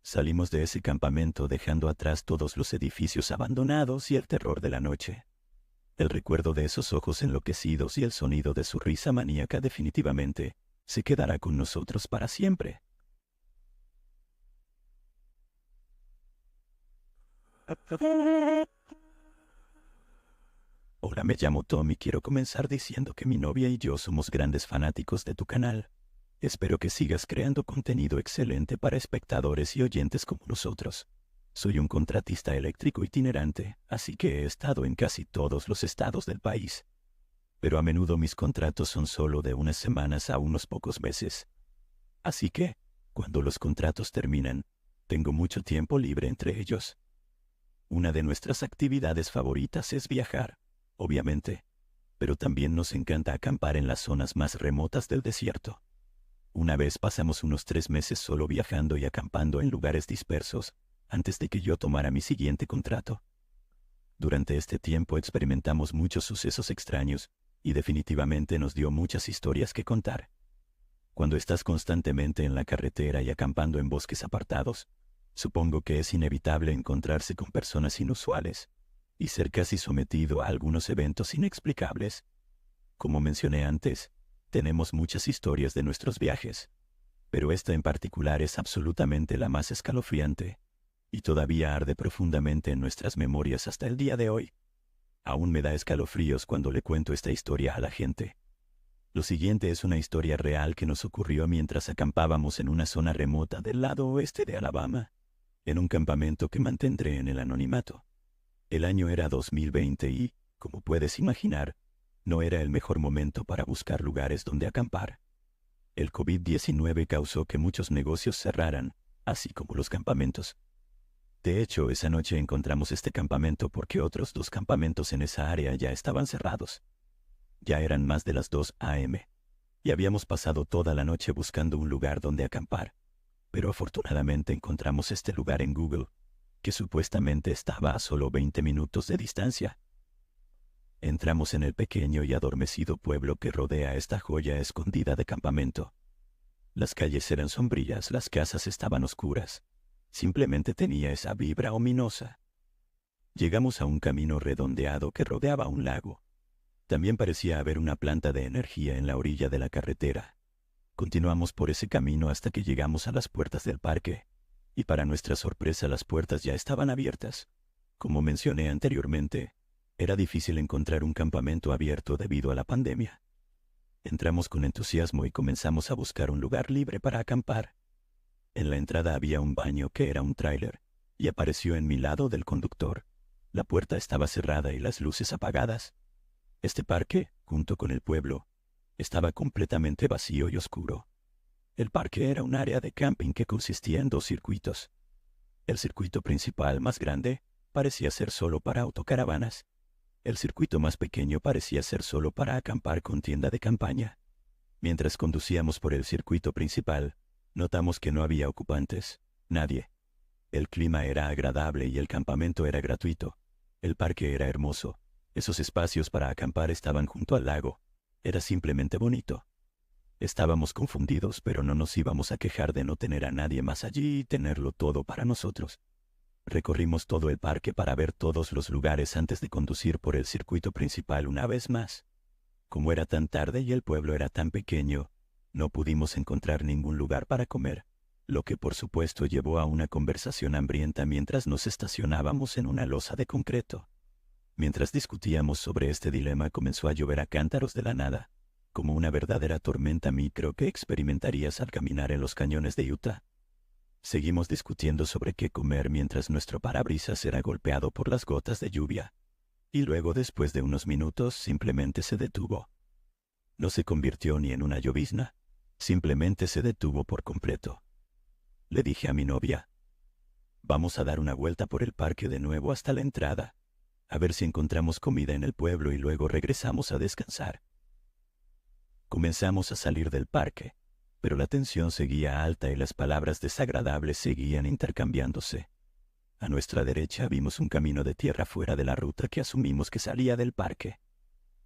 Salimos de ese campamento dejando atrás todos los edificios abandonados y el terror de la noche. El recuerdo de esos ojos enloquecidos y el sonido de su risa maníaca definitivamente se quedará con nosotros para siempre. Hola, me llamo Tom y quiero comenzar diciendo que mi novia y yo somos grandes fanáticos de tu canal. Espero que sigas creando contenido excelente para espectadores y oyentes como nosotros. Soy un contratista eléctrico itinerante, así que he estado en casi todos los estados del país. Pero a menudo mis contratos son solo de unas semanas a unos pocos meses. Así que, cuando los contratos terminan, tengo mucho tiempo libre entre ellos. Una de nuestras actividades favoritas es viajar, obviamente, pero también nos encanta acampar en las zonas más remotas del desierto. Una vez pasamos unos 3 meses solo viajando y acampando en lugares dispersos, antes de que yo tomara mi siguiente contrato. Durante este tiempo experimentamos muchos sucesos extraños, y definitivamente nos dio muchas historias que contar. Cuando estás constantemente en la carretera y acampando en bosques apartados, supongo que es inevitable encontrarse con personas inusuales y ser casi sometido a algunos eventos inexplicables. Como mencioné antes, tenemos muchas historias de nuestros viajes, pero esta en particular es absolutamente la más escalofriante y todavía arde profundamente en nuestras memorias hasta el día de hoy. Aún me da escalofríos cuando le cuento esta historia a la gente. Lo siguiente es una historia real que nos ocurrió mientras acampábamos en una zona remota del lado oeste de Alabama, en un campamento que mantendré en el anonimato. El año era 2020 y, como puedes imaginar, no era el mejor momento para buscar lugares donde acampar. El COVID-19 causó que muchos negocios cerraran, así como los campamentos. De hecho, esa noche encontramos este campamento porque otros 2 campamentos en esa área ya estaban cerrados. Ya eran más de las 2 a.m. y habíamos pasado toda la noche buscando un lugar donde acampar. Pero afortunadamente encontramos este lugar en Google, que supuestamente estaba a solo 20 minutos de distancia. Entramos en el pequeño y adormecido pueblo que rodea esta joya escondida de campamento. Las calles eran sombrías, las casas estaban oscuras. Simplemente tenía esa vibra ominosa. Llegamos a un camino redondeado que rodeaba un lago. También parecía haber una planta de energía en la orilla de la carretera. Continuamos por ese camino hasta que llegamos a las puertas del parque, y para nuestra sorpresa las puertas ya estaban abiertas. Como mencioné anteriormente, era difícil encontrar un campamento abierto debido a la pandemia. Entramos con entusiasmo y comenzamos a buscar un lugar libre para acampar. En la entrada había un baño que era un tráiler, y apareció en mi lado del conductor. La puerta estaba cerrada y las luces apagadas. Este parque, junto con el pueblo, estaba completamente vacío y oscuro. El parque era un área de camping que consistía en 2 circuitos. El circuito principal, más grande, parecía ser solo para autocaravanas. El circuito más pequeño parecía ser solo para acampar con tienda de campaña. Mientras conducíamos por el circuito principal, notamos que no había ocupantes, nadie. El clima era agradable y el campamento era gratuito. El parque era hermoso. Esos espacios para acampar estaban junto al lago. Era simplemente bonito. Estábamos confundidos, pero no nos íbamos a quejar de no tener a nadie más allí y tenerlo todo para nosotros. Recorrimos todo el parque para ver todos los lugares antes de conducir por el circuito principal una vez más. Como era tan tarde y el pueblo era tan pequeño, no pudimos encontrar ningún lugar para comer, lo que por supuesto llevó a una conversación hambrienta mientras nos estacionábamos en una losa de concreto. Mientras discutíamos sobre este dilema comenzó a llover a cántaros de la nada, como una verdadera tormenta micro que experimentarías al caminar en los cañones de Utah. Seguimos discutiendo sobre qué comer mientras nuestro parabrisas era golpeado por las gotas de lluvia. Y luego, después de unos minutos, simplemente se detuvo. No se convirtió ni en una llovizna, simplemente se detuvo por completo. Le dije a mi novia, vamos a dar una vuelta por el parque de nuevo hasta la entrada, a ver si encontramos comida en el pueblo y luego regresamos a descansar. Comenzamos a salir del parque, pero la tensión seguía alta y las palabras desagradables seguían intercambiándose. A nuestra derecha vimos un camino de tierra fuera de la ruta que asumimos que salía del parque.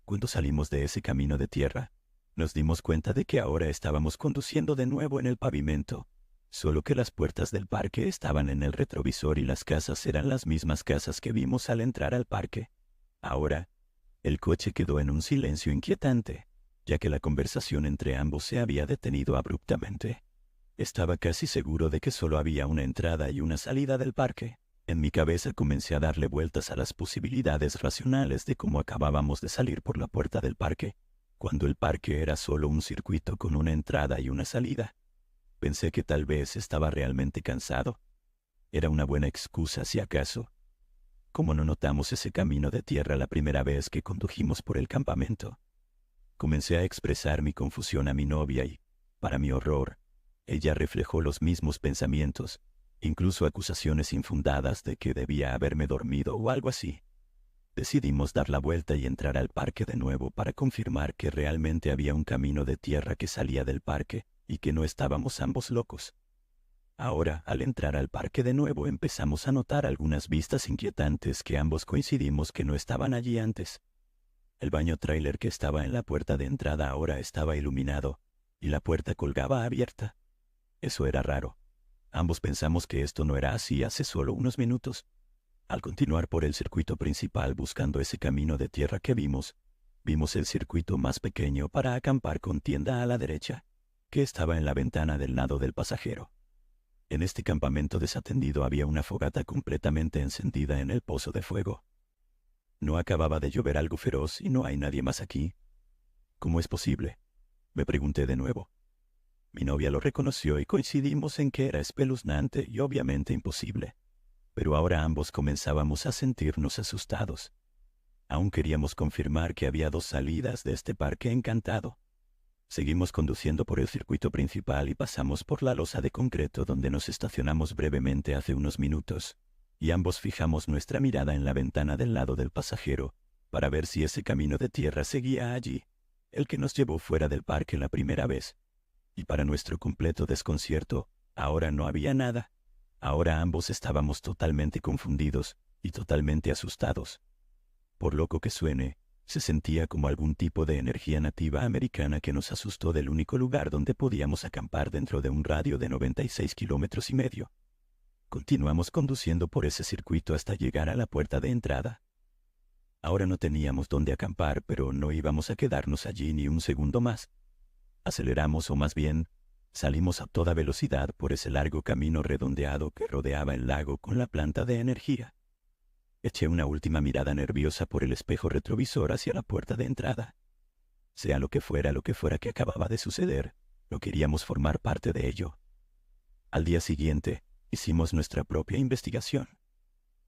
Cuando salimos de ese camino de tierra, nos dimos cuenta de que ahora estábamos conduciendo de nuevo en el pavimento, solo que las puertas del parque estaban en el retrovisor y las casas eran las mismas casas que vimos al entrar al parque. Ahora, el coche quedó en un silencio inquietante, ya que la conversación entre ambos se había detenido abruptamente. Estaba casi seguro de que solo había una entrada y una salida del parque. En mi cabeza comencé a darle vueltas a las posibilidades racionales de cómo acabábamos de salir por la puerta del parque, cuando el parque era solo un circuito con una entrada y una salida. Pensé que tal vez estaba realmente cansado. Era una buena excusa si acaso. ¿Cómo no notamos ese camino de tierra la primera vez que condujimos por el campamento? Comencé a expresar mi confusión a mi novia y, para mi horror, ella reflejó los mismos pensamientos, incluso acusaciones infundadas de que debía haberme dormido o algo así. Decidimos dar la vuelta y entrar al parque de nuevo para confirmar que realmente había un camino de tierra que salía del parque y que no estábamos ambos locos. Ahora, al entrar al parque de nuevo, empezamos a notar algunas vistas inquietantes que ambos coincidimos que no estaban allí antes. El baño tráiler que estaba en la puerta de entrada ahora estaba iluminado, y la puerta colgaba abierta. Eso era raro. Ambos pensamos que esto no era así hace solo unos minutos. Al continuar por el circuito principal buscando ese camino de tierra que vimos el circuito más pequeño para acampar con tienda a la derecha, que estaba en la ventana del lado del pasajero. En este campamento desatendido había una fogata completamente encendida en el pozo de fuego. ¿No acababa de llover algo feroz y no hay nadie más aquí? ¿Cómo es posible?, me pregunté de nuevo. Mi novia lo reconoció y coincidimos en que era espeluznante y obviamente imposible. Pero ahora ambos comenzábamos a sentirnos asustados. Aún queríamos confirmar que había dos salidas de este parque encantado. Seguimos conduciendo por el circuito principal y pasamos por la losa de concreto donde nos estacionamos brevemente hace unos minutos, y ambos fijamos nuestra mirada en la ventana del lado del pasajero para ver si ese camino de tierra seguía allí, el que nos llevó fuera del parque la primera vez. Y para nuestro completo desconcierto, ahora no había nada. Ahora ambos estábamos totalmente confundidos y totalmente asustados. Por loco que suene, se sentía como algún tipo de energía nativa americana que nos asustó del único lugar donde podíamos acampar dentro de un radio de 96,5 kilómetros. Continuamos conduciendo por ese circuito hasta llegar a la puerta de entrada. Ahora no teníamos dónde acampar, pero no íbamos a quedarnos allí ni un segundo más. Aceleramos, o más bien, salimos a toda velocidad por ese largo camino redondeado que rodeaba el lago con la planta de energía. Eché una última mirada nerviosa por el espejo retrovisor hacia la puerta de entrada. Sea lo que fuera que acababa de suceder, no queríamos formar parte de ello. Al día siguiente, hicimos nuestra propia investigación.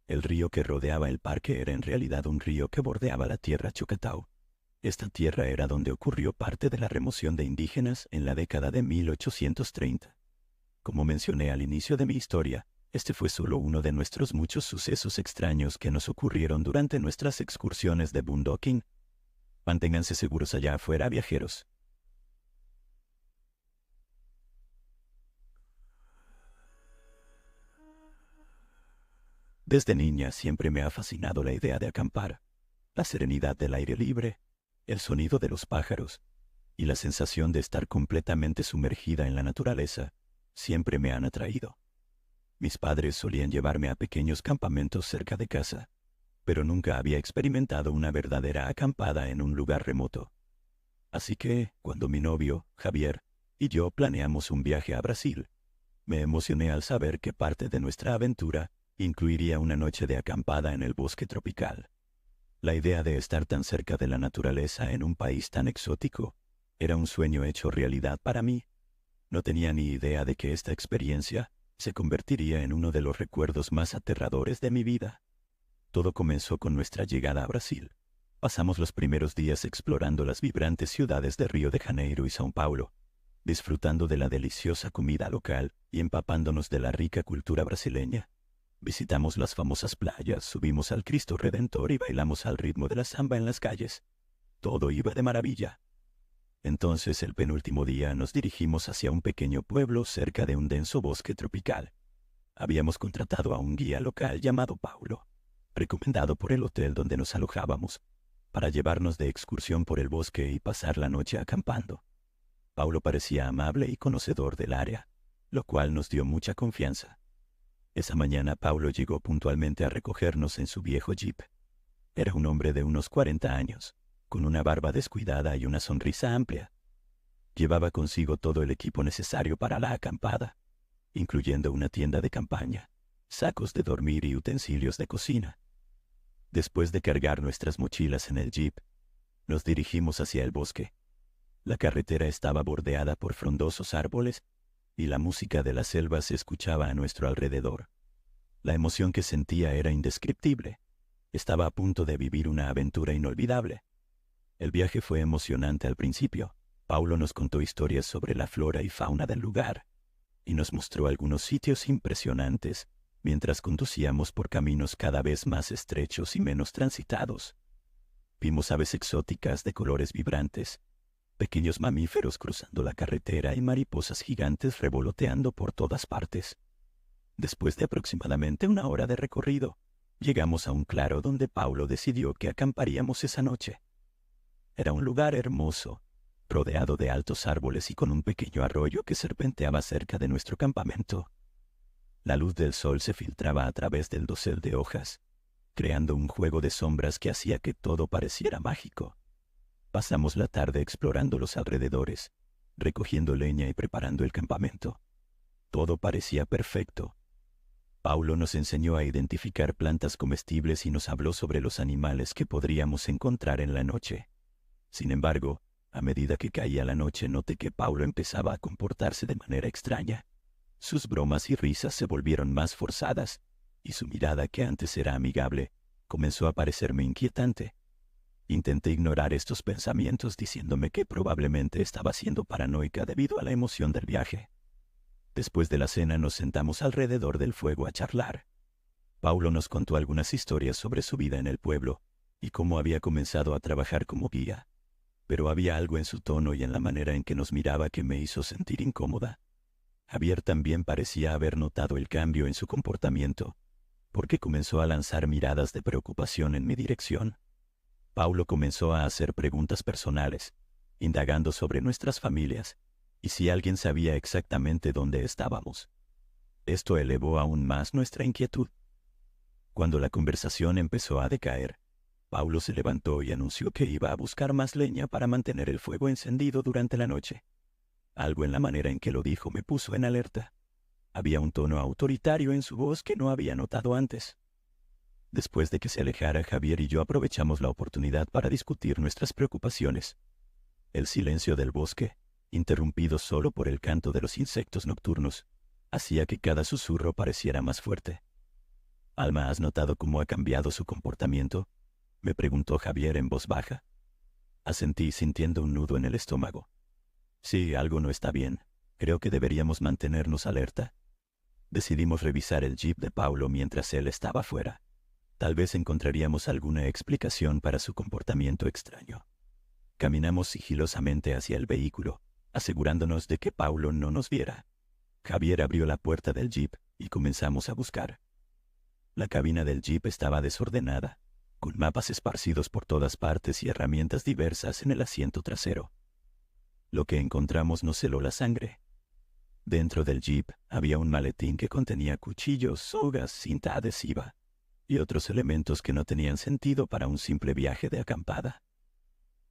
El río que rodeaba el parque era en realidad un río que bordeaba la tierra Choctaw. Esta tierra era donde ocurrió parte de la remoción de indígenas en la década de 1830. Como mencioné al inicio de mi historia, este fue solo uno de nuestros muchos sucesos extraños que nos ocurrieron durante nuestras excursiones de boondocking. Manténganse seguros allá afuera, viajeros. Desde niña siempre me ha fascinado la idea de acampar, la serenidad del aire libre, el sonido de los pájaros y la sensación de estar completamente sumergida en la naturaleza siempre me han atraído. Mis padres solían llevarme a pequeños campamentos cerca de casa, pero nunca había experimentado una verdadera acampada en un lugar remoto. Así que, cuando mi novio, Javier, y yo planeamos un viaje a Brasil, me emocioné al saber que parte de nuestra aventura incluiría una noche de acampada en el bosque tropical. La idea de estar tan cerca de la naturaleza en un país tan exótico era un sueño hecho realidad para mí. No tenía ni idea de que esta experiencia se convertiría en uno de los recuerdos más aterradores de mi vida. Todo comenzó con nuestra llegada a Brasil. Pasamos los primeros días explorando las vibrantes ciudades de Río de Janeiro y São Paulo, disfrutando de la deliciosa comida local y empapándonos de la rica cultura brasileña. Visitamos las famosas playas, subimos al Cristo Redentor y bailamos al ritmo de la samba en las calles. Todo iba de maravilla. Entonces, el penúltimo día, nos dirigimos hacia un pequeño pueblo cerca de un denso bosque tropical. Habíamos contratado a un guía local llamado Paulo, recomendado por el hotel donde nos alojábamos, para llevarnos de excursión por el bosque y pasar la noche acampando. Paulo parecía amable y conocedor del área, lo cual nos dio mucha confianza. Esa mañana Paulo llegó puntualmente a recogernos en su viejo jeep. Era un hombre de unos 40 años, con una barba descuidada y una sonrisa amplia. Llevaba consigo todo el equipo necesario para la acampada, incluyendo una tienda de campaña, sacos de dormir y utensilios de cocina. Después de cargar nuestras mochilas en el jeep, nos dirigimos hacia el bosque. La carretera estaba bordeada por frondosos árboles y la música de la selva se escuchaba a nuestro alrededor. La emoción que sentía era indescriptible. Estaba a punto de vivir una aventura inolvidable. El viaje fue emocionante al principio. Paulo nos contó historias sobre la flora y fauna del lugar y nos mostró algunos sitios impresionantes mientras conducíamos por caminos cada vez más estrechos y menos transitados. Vimos aves exóticas de colores vibrantes, pequeños mamíferos cruzando la carretera y mariposas gigantes revoloteando por todas partes. Después de aproximadamente una hora de recorrido, llegamos a un claro donde Paulo decidió que acamparíamos esa noche. Era un lugar hermoso, rodeado de altos árboles y con un pequeño arroyo que serpenteaba cerca de nuestro campamento. La luz del sol se filtraba a través del dosel de hojas, creando un juego de sombras que hacía que todo pareciera mágico. Pasamos la tarde explorando los alrededores, recogiendo leña y preparando el campamento. Todo parecía perfecto. Paulo nos enseñó a identificar plantas comestibles y nos habló sobre los animales que podríamos encontrar en la noche. Sin embargo, a medida que caía la noche noté que Paulo empezaba a comportarse de manera extraña. Sus bromas y risas se volvieron más forzadas, y su mirada, que antes era amigable, comenzó a parecerme inquietante. Intenté ignorar estos pensamientos diciéndome que probablemente estaba siendo paranoica debido a la emoción del viaje. Después de la cena nos sentamos alrededor del fuego a charlar. Paulo nos contó algunas historias sobre su vida en el pueblo y cómo había comenzado a trabajar como guía. Pero había algo en su tono y en la manera en que nos miraba que me hizo sentir incómoda. Javier también parecía haber notado el cambio en su comportamiento, porque comenzó a lanzar miradas de preocupación en mi dirección. Paulo comenzó a hacer preguntas personales, indagando sobre nuestras familias y si alguien sabía exactamente dónde estábamos. Esto elevó aún más nuestra inquietud. Cuando la conversación empezó a decaer, Paulo se levantó y anunció que iba a buscar más leña para mantener el fuego encendido durante la noche. Algo en la manera en que lo dijo me puso en alerta. Había un tono autoritario en su voz que no había notado antes. Después de que se alejara, Javier y yo aprovechamos la oportunidad para discutir nuestras preocupaciones. El silencio del bosque, interrumpido solo por el canto de los insectos nocturnos, hacía que cada susurro pareciera más fuerte. «Alma, ¿has notado cómo ha cambiado su comportamiento?», me preguntó Javier en voz baja. Asentí sintiendo un nudo en el estómago. «Sí, algo no está bien. Creo que deberíamos mantenernos alerta». Decidimos revisar el jeep de Paulo mientras él estaba fuera. Tal vez encontraríamos alguna explicación para su comportamiento extraño. Caminamos sigilosamente hacia el vehículo, asegurándonos de que Paulo no nos viera. Javier abrió la puerta del jeep y comenzamos a buscar. La cabina del jeep estaba desordenada, con mapas esparcidos por todas partes y herramientas diversas en el asiento trasero. Lo que encontramos nos heló la sangre. Dentro del jeep había un maletín que contenía cuchillos, sogas, cinta adhesiva y otros elementos que no tenían sentido para un simple viaje de acampada.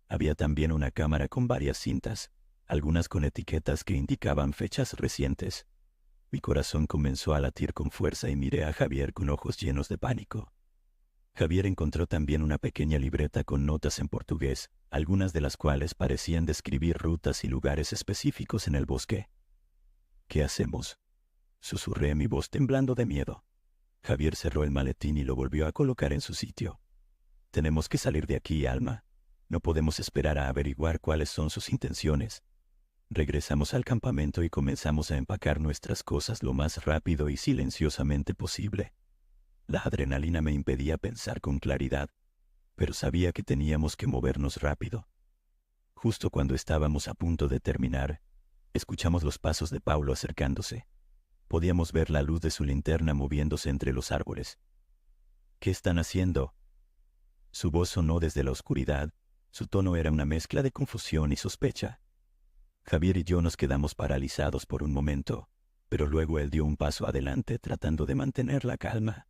Había también una cámara con varias cintas, algunas con etiquetas que indicaban fechas recientes. Mi corazón comenzó a latir con fuerza y miré a Javier con ojos llenos de pánico. Javier encontró también una pequeña libreta con notas en portugués, algunas de las cuales parecían describir rutas y lugares específicos en el bosque. ¿Qué hacemos?, susurré, mi voz temblando de miedo. Javier cerró el maletín y lo volvió a colocar en su sitio. Tenemos que salir de aquí, Alma. No podemos esperar a averiguar cuáles son sus intenciones. Regresamos al campamento y comenzamos a empacar nuestras cosas lo más rápido y silenciosamente posible. La adrenalina me impedía pensar con claridad, pero sabía que teníamos que movernos rápido. Justo cuando estábamos a punto de terminar, escuchamos los pasos de Paulo acercándose. Podíamos ver la luz de su linterna moviéndose entre los árboles. ¿Qué están haciendo?, su voz sonó desde la oscuridad. Su tono era una mezcla de confusión y sospecha. Javier y yo nos quedamos paralizados por un momento, pero luego él dio un paso adelante tratando de mantener la calma.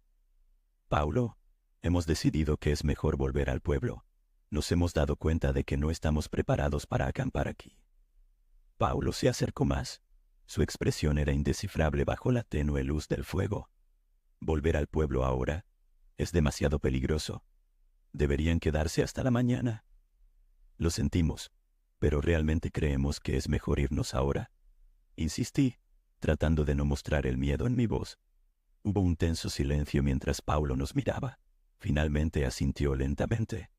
Paulo, hemos decidido que es mejor volver al pueblo. Nos hemos dado cuenta de que no estamos preparados para acampar aquí. Paulo se acercó más. Su expresión era indescifrable bajo la tenue luz del fuego. Volver al pueblo ahora es demasiado peligroso. Deberían quedarse hasta la mañana. Lo sentimos, pero realmente creemos que es mejor irnos ahora. Insistí, tratando de no mostrar el miedo en mi voz. Hubo un tenso silencio mientras Paulo nos miraba. Finalmente asintió lentamente.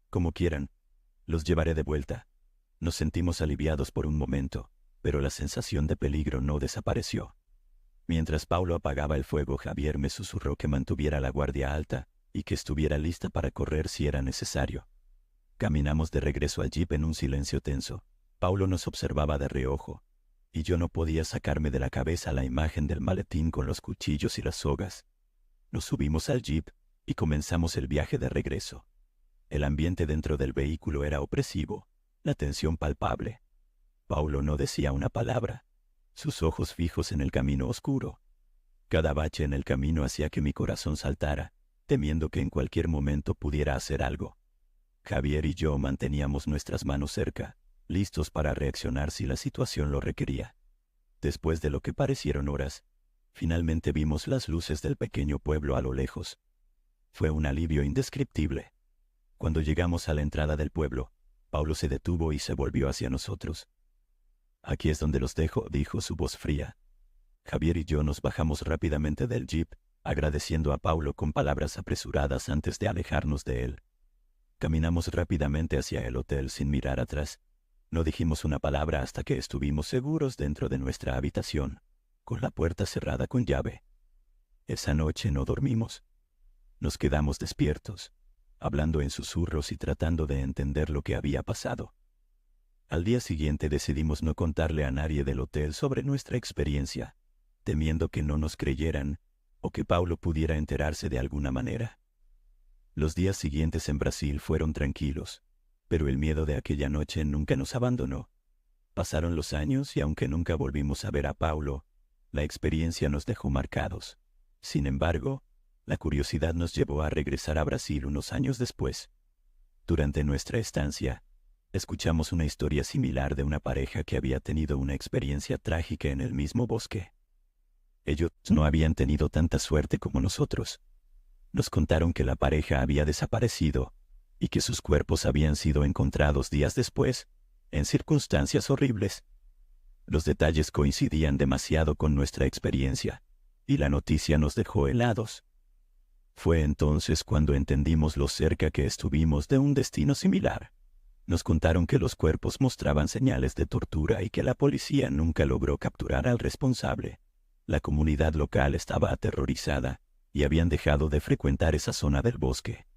Como quieran, los llevaré de vuelta. Nos sentimos aliviados por un momento, pero la sensación de peligro no desapareció. Mientras Paulo apagaba el fuego, Javier me susurró que mantuviera la guardia alta y que estuviera lista para correr si era necesario. Caminamos de regreso al jeep en un silencio tenso. Paulo nos observaba de reojo, y yo no podía sacarme de la cabeza la imagen del maletín con los cuchillos y las sogas. Nos subimos al jeep y comenzamos el viaje de regreso. El ambiente dentro del vehículo era opresivo, la tensión palpable. Paulo no decía una palabra, sus ojos fijos en el camino oscuro. Cada bache en el camino hacía que mi corazón saltara, temiendo que en cualquier momento pudiera hacer algo. Javier y yo manteníamos nuestras manos cerca, listos para reaccionar si la situación lo requería. Después de lo que parecieron horas, finalmente vimos las luces del pequeño pueblo a lo lejos. Fue un alivio indescriptible. Cuando llegamos a la entrada del pueblo, Paulo se detuvo y se volvió hacia nosotros. «Aquí es donde los dejo», dijo su voz fría. Javier y yo nos bajamos rápidamente del jeep, agradeciendo a Paulo con palabras apresuradas antes de alejarnos de él. Caminamos rápidamente hacia el hotel sin mirar atrás. No dijimos una palabra hasta que estuvimos seguros dentro de nuestra habitación, con la puerta cerrada con llave. Esa noche no dormimos. Nos quedamos despiertos, hablando en susurros y tratando de entender lo que había pasado. Al día siguiente decidimos no contarle a nadie del hotel sobre nuestra experiencia, temiendo que no nos creyeran o que Paulo pudiera enterarse de alguna manera. Los días siguientes en Brasil fueron tranquilos, pero el miedo de aquella noche nunca nos abandonó. Pasaron los años y aunque nunca volvimos a ver a Paulo, la experiencia nos dejó marcados. Sin embargo, la curiosidad nos llevó a regresar a Brasil unos años después. Durante nuestra estancia, escuchamos una historia similar de una pareja que había tenido una experiencia trágica en el mismo bosque. Ellos no habían tenido tanta suerte como nosotros. Nos contaron que la pareja había desaparecido y que sus cuerpos habían sido encontrados días después, en circunstancias horribles. Los detalles coincidían demasiado con nuestra experiencia, y la noticia nos dejó helados. Fue entonces cuando entendimos lo cerca que estuvimos de un destino similar. Nos contaron que los cuerpos mostraban señales de tortura y que la policía nunca logró capturar al responsable. La comunidad local estaba aterrorizada y habían dejado de frecuentar esa zona del bosque.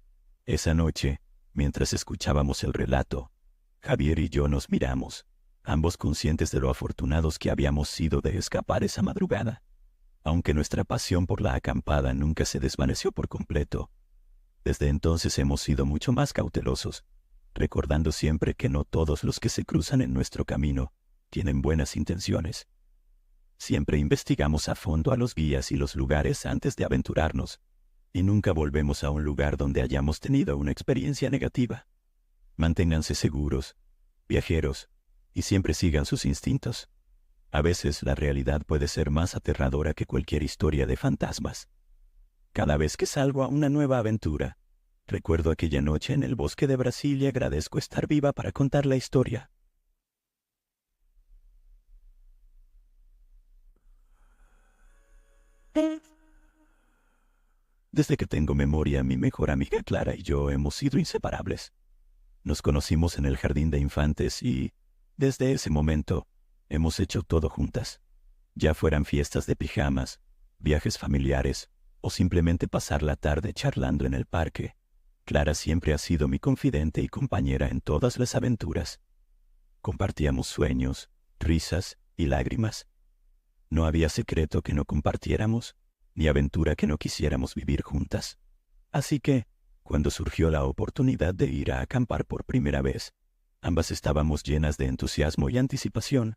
Esa noche, mientras escuchábamos el relato, Javier y yo nos miramos, ambos conscientes de lo afortunados que habíamos sido de escapar esa madrugada. aunque nuestra pasión por la acampada nunca se desvaneció por completo. Desde entonces hemos sido mucho más cautelosos, recordando siempre que no todos los que se cruzan en nuestro camino tienen buenas intenciones. Siempre investigamos a fondo a los guías y los lugares antes de aventurarnos, y nunca volvemos a un lugar donde hayamos tenido una experiencia negativa. Manténganse seguros, viajeros, y siempre sigan sus instintos. A veces la realidad puede ser más aterradora que cualquier historia de fantasmas. Cada vez que salgo a una nueva aventura, recuerdo aquella noche en el bosque de Brasil y agradezco estar viva para contar la historia. Desde que tengo memoria, mi mejor amiga Clara y yo hemos sido inseparables. Nos conocimos en el jardín de infantes y, desde ese momento, hemos hecho todo juntas. Ya fueran fiestas de pijamas, viajes familiares o simplemente pasar la tarde charlando en el parque. Clara siempre ha sido mi confidente y compañera en todas las aventuras. Compartíamos sueños, risas y lágrimas. No había secreto que no compartiéramos, ni aventura que no quisiéramos vivir juntas. Así que, cuando surgió la oportunidad de ir a acampar por primera vez, ambas estábamos llenas de entusiasmo y anticipación.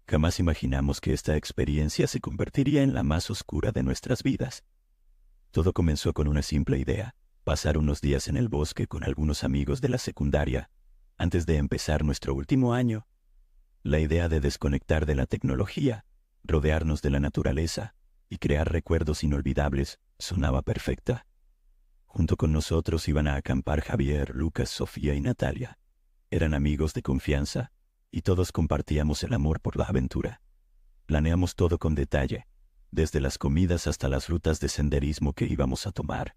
Jamás imaginamos que esta experiencia se convertiría en la más oscura de nuestras vidas. Todo comenzó con una simple idea: pasar unos días en el bosque con algunos amigos de la secundaria, antes de empezar nuestro último año. La idea de desconectar de la tecnología, rodearnos de la naturaleza y crear recuerdos inolvidables sonaba perfecta. Junto con nosotros iban a acampar Javier, Lucas, Sofía y Natalia. Eran amigos de confianza y todos compartíamos el amor por la aventura. Planeamos todo con detalle, desde las comidas hasta las rutas de senderismo que íbamos a tomar.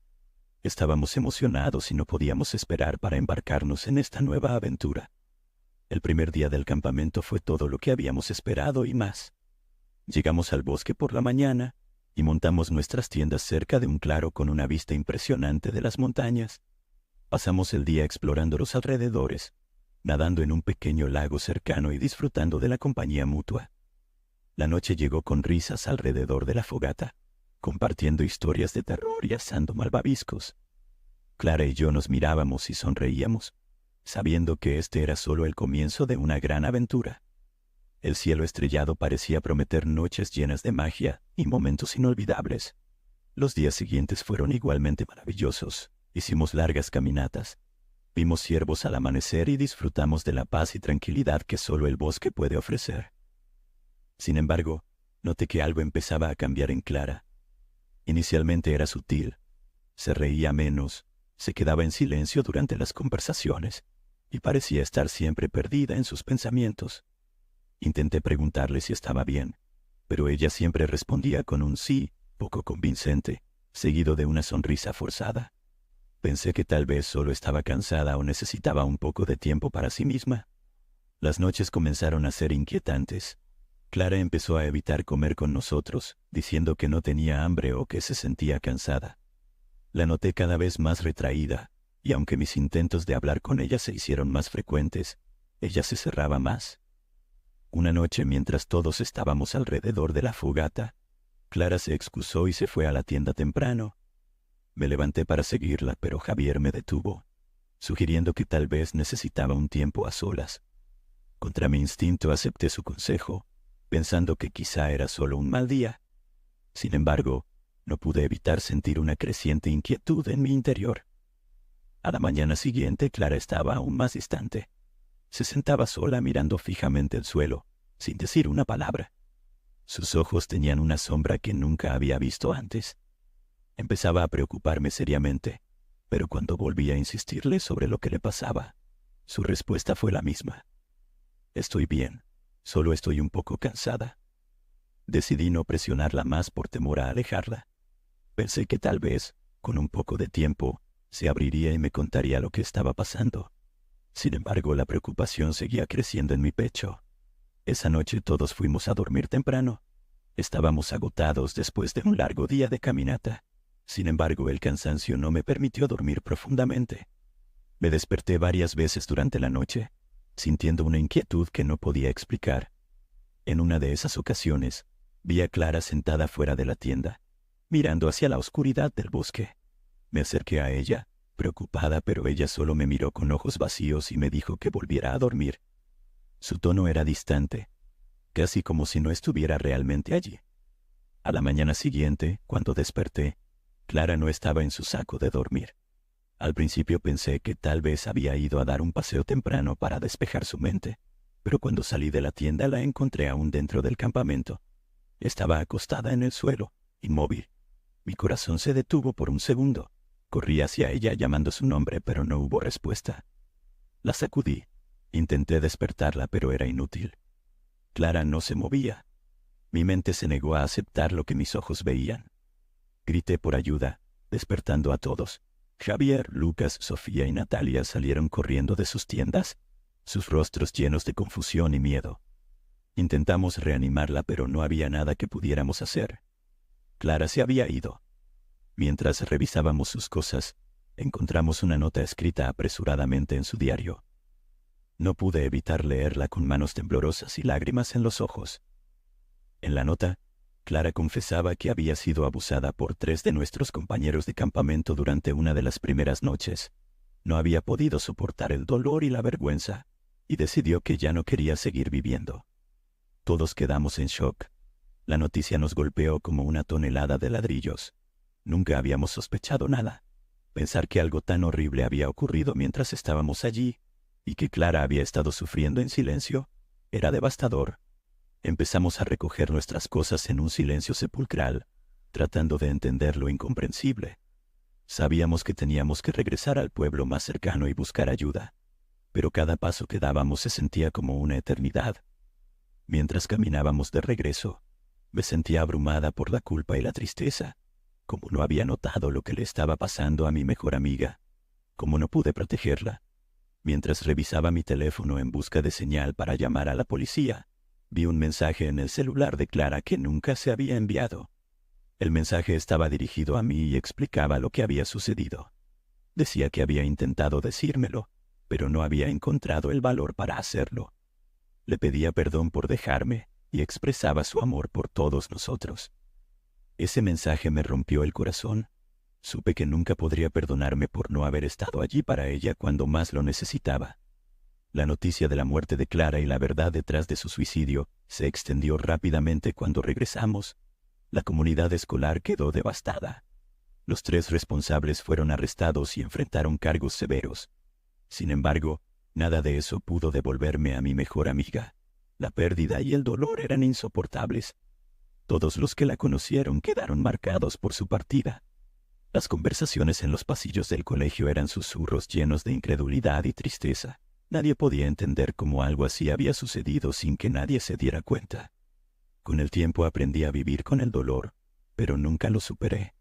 Estábamos emocionados y no podíamos esperar para embarcarnos en esta nueva aventura. El primer día del campamento fue todo lo que habíamos esperado y más. Llegamos al bosque por la mañana y montamos nuestras tiendas cerca de un claro con una vista impresionante de las montañas. Pasamos el día explorando los alrededores, nadando en un pequeño lago cercano y disfrutando de la compañía mutua. La noche llegó con risas alrededor de la fogata, compartiendo historias de terror y asando malvaviscos. Clara y yo nos mirábamos y sonreíamos, sabiendo que este era solo el comienzo de una gran aventura. El cielo estrellado parecía prometer noches llenas de magia y momentos inolvidables. Los días siguientes fueron igualmente maravillosos. Hicimos largas caminatas. Vimos ciervos al amanecer y disfrutamos de la paz y tranquilidad que solo el bosque puede ofrecer. Sin embargo, noté que algo empezaba a cambiar en Clara. Inicialmente era sutil. Se reía menos, se quedaba en silencio durante las conversaciones y parecía estar siempre perdida en sus pensamientos. Intenté preguntarle si estaba bien, pero ella siempre respondía con un sí, poco convincente, seguido de una sonrisa forzada. Pensé que tal vez solo estaba cansada o necesitaba un poco de tiempo para sí misma. Las noches comenzaron a ser inquietantes. Clara empezó a evitar comer con nosotros, diciendo que no tenía hambre o que se sentía cansada. La noté cada vez más retraída, y aunque mis intentos de hablar con ella se hicieron más frecuentes, ella se cerraba más. Una noche, mientras todos estábamos alrededor de la fogata, Clara se excusó y se fue a la tienda temprano. Me levanté para seguirla, pero Javier me detuvo, sugiriendo que tal vez necesitaba un tiempo a solas. Contra mi instinto acepté su consejo, pensando que quizá era solo un mal día. Sin embargo, no pude evitar sentir una creciente inquietud en mi interior. A la mañana siguiente, Clara estaba aún más distante. Se sentaba sola mirando fijamente el suelo, sin decir una palabra. Sus ojos tenían una sombra que nunca había visto antes. Empezaba a preocuparme seriamente, pero cuando volví a insistirle sobre lo que le pasaba, su respuesta fue la misma. Estoy bien, solo estoy un poco cansada. Decidí no presionarla más por temor a alejarla. Pensé que tal vez, con un poco de tiempo, se abriría y me contaría lo que estaba pasando. Sin embargo, la preocupación seguía creciendo en mi pecho. Esa noche todos fuimos a dormir temprano. Estábamos agotados después de un largo día de caminata. Sin embargo, el cansancio no me permitió dormir profundamente. Me desperté varias veces durante la noche, sintiendo una inquietud que no podía explicar. En una de esas ocasiones, Vi a Clara sentada fuera de la tienda, mirando hacia la oscuridad del bosque. Me acerqué a ella, preocupada, pero ella solo me miró con ojos vacíos y me dijo que volviera a dormir. Su tono era distante, casi como si no estuviera realmente allí. A la mañana siguiente, cuando desperté, Clara no estaba en su saco de dormir. Al principio pensé que tal vez había ido a dar un paseo temprano para despejar su mente, pero cuando salí de la tienda la encontré aún dentro del campamento. Estaba acostada en el suelo, inmóvil. Mi corazón se detuvo por un segundo. Corrí hacia ella llamando su nombre, pero no hubo respuesta. La sacudí. Intenté despertarla, pero era inútil. Clara no se movía. Mi mente se negó a aceptar lo que mis ojos veían. Grité por ayuda, despertando a todos. Javier, Lucas, Sofía y Natalia salieron corriendo de sus tiendas, sus rostros llenos de confusión y miedo. Intentamos reanimarla, pero no había nada que pudiéramos hacer. Clara se había ido. Mientras revisábamos sus cosas, encontramos una nota escrita apresuradamente en su diario. No pude evitar leerla con manos temblorosas y lágrimas en los ojos. En la nota, Clara confesaba que había sido abusada por 3 de nuestros compañeros de campamento durante una de las primeras noches. No había podido soportar el dolor y la vergüenza, y decidió que ya no quería seguir viviendo. Todos quedamos en shock. La noticia nos golpeó como una tonelada de ladrillos. Nunca habíamos sospechado nada. Pensar que algo tan horrible había ocurrido mientras estábamos allí, y que Clara había estado sufriendo en silencio, era devastador. Empezamos a recoger nuestras cosas en un silencio sepulcral, tratando de entender lo incomprensible. Sabíamos que teníamos que regresar al pueblo más cercano y buscar ayuda, pero cada paso que dábamos se sentía como una eternidad. Mientras caminábamos de regreso, me sentía abrumada por la culpa y la tristeza, como no había notado lo que le estaba pasando a mi mejor amiga, como no pude protegerla. Mientras revisaba mi teléfono en busca de señal para llamar a la policía, vi un mensaje en el celular de Clara que nunca se había enviado. El mensaje estaba dirigido a mí y explicaba lo que había sucedido. Decía que había intentado decírmelo, pero no había encontrado el valor para hacerlo. Le pedía perdón por dejarme y expresaba su amor por todos nosotros. Ese mensaje me rompió el corazón. Supe que nunca podría perdonarme por no haber estado allí para ella cuando más lo necesitaba. La noticia de la muerte de Clara y la verdad detrás de su suicidio se extendió rápidamente cuando regresamos. La comunidad escolar quedó devastada. Los 3 responsables fueron arrestados y enfrentaron cargos severos. Sin embargo, nada de eso pudo devolverme a mi mejor amiga. La pérdida y el dolor eran insoportables. Todos los que la conocieron quedaron marcados por su partida. Las conversaciones en los pasillos del colegio eran susurros llenos de incredulidad y tristeza. Nadie podía entender cómo algo así había sucedido sin que nadie se diera cuenta. Con el tiempo aprendí a vivir con el dolor, pero nunca lo superé.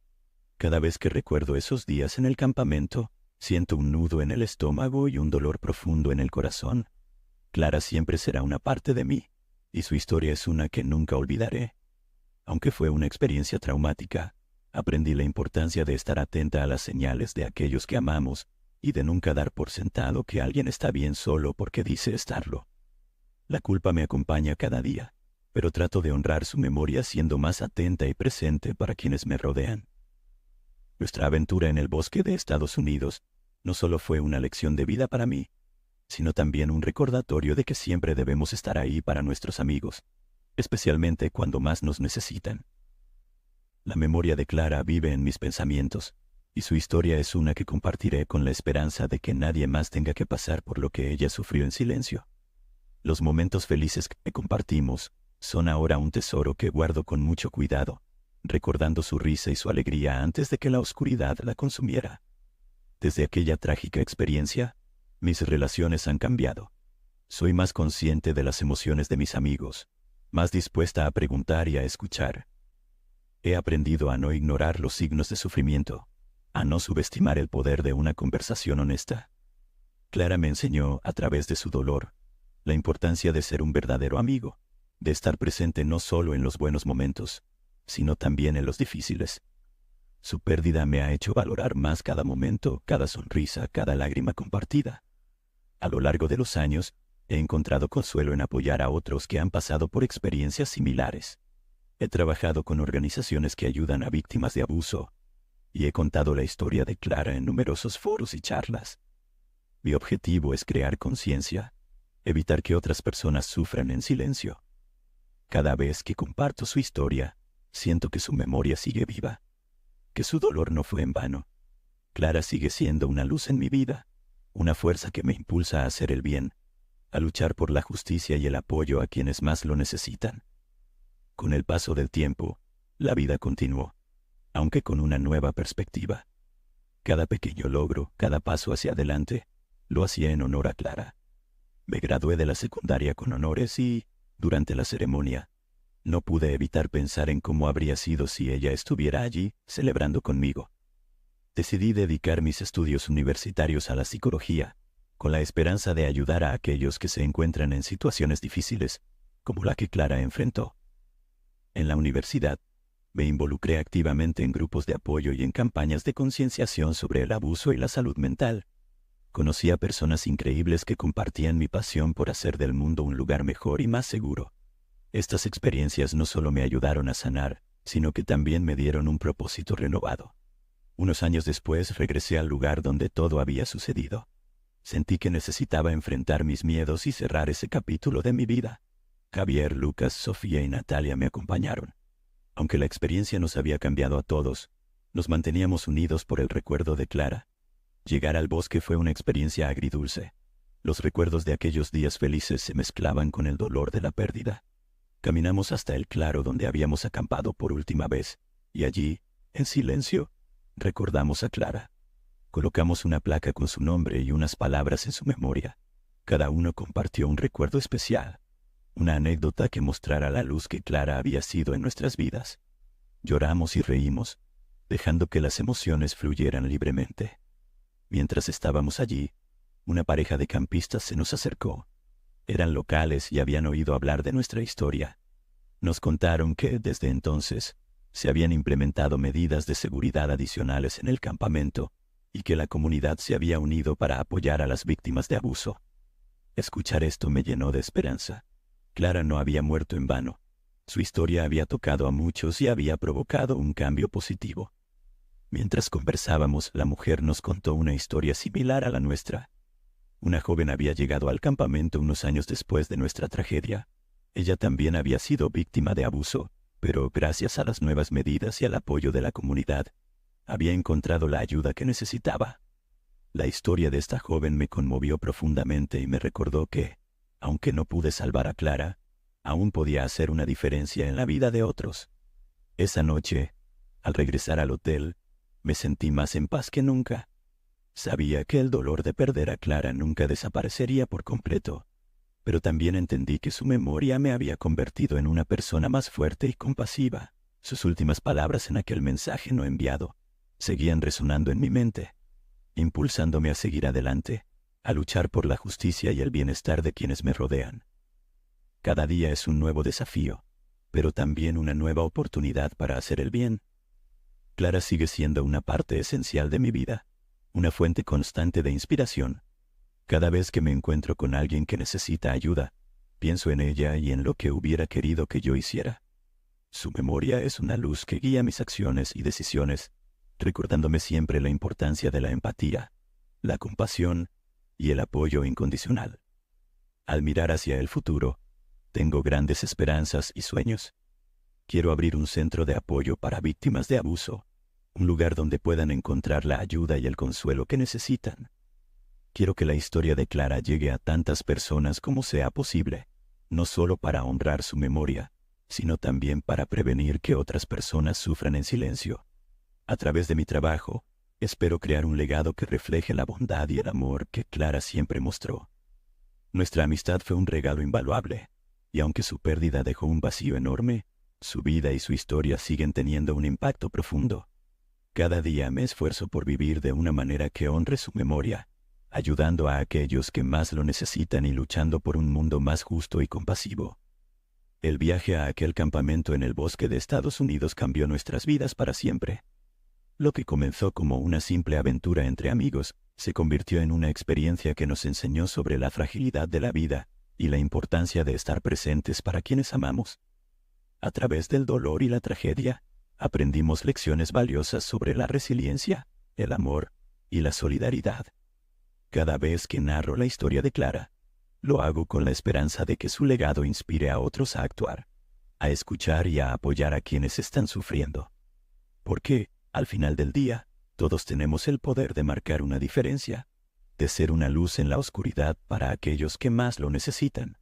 Cada vez que recuerdo esos días en el campamento, siento un nudo en el estómago y un dolor profundo en el corazón. Clara siempre será una parte de mí, y su historia es una que nunca olvidaré. Aunque fue una experiencia traumática, aprendí la importancia de estar atenta a las señales de aquellos que amamos y de nunca dar por sentado que alguien está bien solo porque dice estarlo. La culpa me acompaña cada día, pero trato de honrar su memoria siendo más atenta y presente para quienes me rodean. Nuestra aventura en el bosque de Estados Unidos no solo fue una lección de vida para mí, sino también un recordatorio de que siempre debemos estar ahí para nuestros amigos, especialmente cuando más nos necesitan. La memoria de Clara vive en mis pensamientos, y su historia es una que compartiré con la esperanza de que nadie más tenga que pasar por lo que ella sufrió en silencio. Los momentos felices que compartimos son ahora un tesoro que guardo con mucho cuidado, recordando su risa y su alegría antes de que la oscuridad la consumiera. Desde aquella trágica experiencia, mis relaciones han cambiado. Soy más consciente de las emociones de mis amigos, más dispuesta a preguntar y a escuchar. He aprendido a no ignorar los signos de sufrimiento, a no subestimar el poder de una conversación honesta. Clara me enseñó, a través de su dolor, la importancia de ser un verdadero amigo, de estar presente no solo en los buenos momentos, sino también en los difíciles. Su pérdida me ha hecho valorar más cada momento, cada sonrisa, cada lágrima compartida. A lo largo de los años, he encontrado consuelo en apoyar a otros que han pasado por experiencias similares. He trabajado con organizaciones que ayudan a víctimas de abuso y he contado la historia de Clara en numerosos foros y charlas. Mi objetivo es crear conciencia, evitar que otras personas sufran en silencio. Cada vez que comparto su historia, siento que su memoria sigue viva, que su dolor no fue en vano. Clara sigue siendo una luz en mi vida, una fuerza que me impulsa a hacer el bien, a luchar por la justicia y el apoyo a quienes más lo necesitan. Con el paso del tiempo, la vida continuó, aunque con una nueva perspectiva. Cada pequeño logro, cada paso hacia adelante, lo hacía en honor a Clara. Me gradué de la secundaria con honores y, durante la ceremonia, no pude evitar pensar en cómo habría sido si ella estuviera allí, celebrando conmigo. Decidí dedicar mis estudios universitarios a la psicología, con la esperanza de ayudar a aquellos que se encuentran en situaciones difíciles, como la que Clara enfrentó. En la universidad, me involucré activamente en grupos de apoyo y en campañas de concienciación sobre el abuso y la salud mental. Conocí a personas increíbles que compartían mi pasión por hacer del mundo un lugar mejor y más seguro. Estas experiencias no solo me ayudaron a sanar, sino que también me dieron un propósito renovado. Unos años después regresé al lugar donde todo había sucedido. Sentí que necesitaba enfrentar mis miedos y cerrar ese capítulo de mi vida. Javier, Lucas, Sofía y Natalia me acompañaron. Aunque la experiencia nos había cambiado a todos, nos manteníamos unidos por el recuerdo de Clara. Llegar al bosque fue una experiencia agridulce. Los recuerdos de aquellos días felices se mezclaban con el dolor de la pérdida. Caminamos hasta el claro donde habíamos acampado por última vez, y allí, en silencio, recordamos a Clara. Colocamos una placa con su nombre y unas palabras en su memoria. Cada uno compartió un recuerdo especial, una anécdota que mostrara la luz que Clara había sido en nuestras vidas. Lloramos y reímos, dejando que las emociones fluyeran libremente. Mientras estábamos allí, una pareja de campistas se nos acercó. Eran locales y habían oído hablar de nuestra historia. Nos contaron que, desde entonces, se habían implementado medidas de seguridad adicionales en el campamento y que la comunidad se había unido para apoyar a las víctimas de abuso. Escuchar esto me llenó de esperanza. Clara no había muerto en vano. Su historia había tocado a muchos y había provocado un cambio positivo. Mientras conversábamos, la mujer nos contó una historia similar a la nuestra. Una joven había llegado al campamento unos años después de nuestra tragedia. Ella también había sido víctima de abuso, pero gracias a las nuevas medidas y al apoyo de la comunidad, había encontrado la ayuda que necesitaba. La historia de esta joven me conmovió profundamente y me recordó que, aunque no pude salvar a Clara, aún podía hacer una diferencia en la vida de otros. Esa noche, al regresar al hotel, me sentí más en paz que nunca. Sabía que el dolor de perder a Clara nunca desaparecería por completo, pero también entendí que su memoria me había convertido en una persona más fuerte y compasiva. Sus últimas palabras en aquel mensaje no enviado seguían resonando en mi mente, impulsándome a seguir adelante, a luchar por la justicia y el bienestar de quienes me rodean. Cada día es un nuevo desafío, pero también una nueva oportunidad para hacer el bien. Clara sigue siendo una parte esencial de mi vida, una fuente constante de inspiración. Cada vez que me encuentro con alguien que necesita ayuda, pienso en ella y en lo que hubiera querido que yo hiciera. Su memoria es una luz que guía mis acciones y decisiones, recordándome siempre la importancia de la empatía, la compasión y el apoyo incondicional. Al mirar hacia el futuro, tengo grandes esperanzas y sueños. Quiero abrir un centro de apoyo para víctimas de abuso, un lugar donde puedan encontrar la ayuda y el consuelo que necesitan. Quiero que la historia de Clara llegue a tantas personas como sea posible, no solo para honrar su memoria, sino también para prevenir que otras personas sufran en silencio. A través de mi trabajo, espero crear un legado que refleje la bondad y el amor que Clara siempre mostró. Nuestra amistad fue un regalo invaluable, y aunque su pérdida dejó un vacío enorme, su vida y su historia siguen teniendo un impacto profundo. Cada día me esfuerzo por vivir de una manera que honre su memoria, ayudando a aquellos que más lo necesitan y luchando por un mundo más justo y compasivo. El viaje a aquel campamento en el bosque de Estados Unidos cambió nuestras vidas para siempre. Lo que comenzó como una simple aventura entre amigos, se convirtió en una experiencia que nos enseñó sobre la fragilidad de la vida y la importancia de estar presentes para quienes amamos. A través del dolor y la tragedia, aprendimos lecciones valiosas sobre la resiliencia, el amor y la solidaridad. Cada vez que narro la historia de Clara, lo hago con la esperanza de que su legado inspire a otros a actuar, a escuchar y a apoyar a quienes están sufriendo. Porque, al final del día, todos tenemos el poder de marcar una diferencia, de ser una luz en la oscuridad para aquellos que más lo necesitan.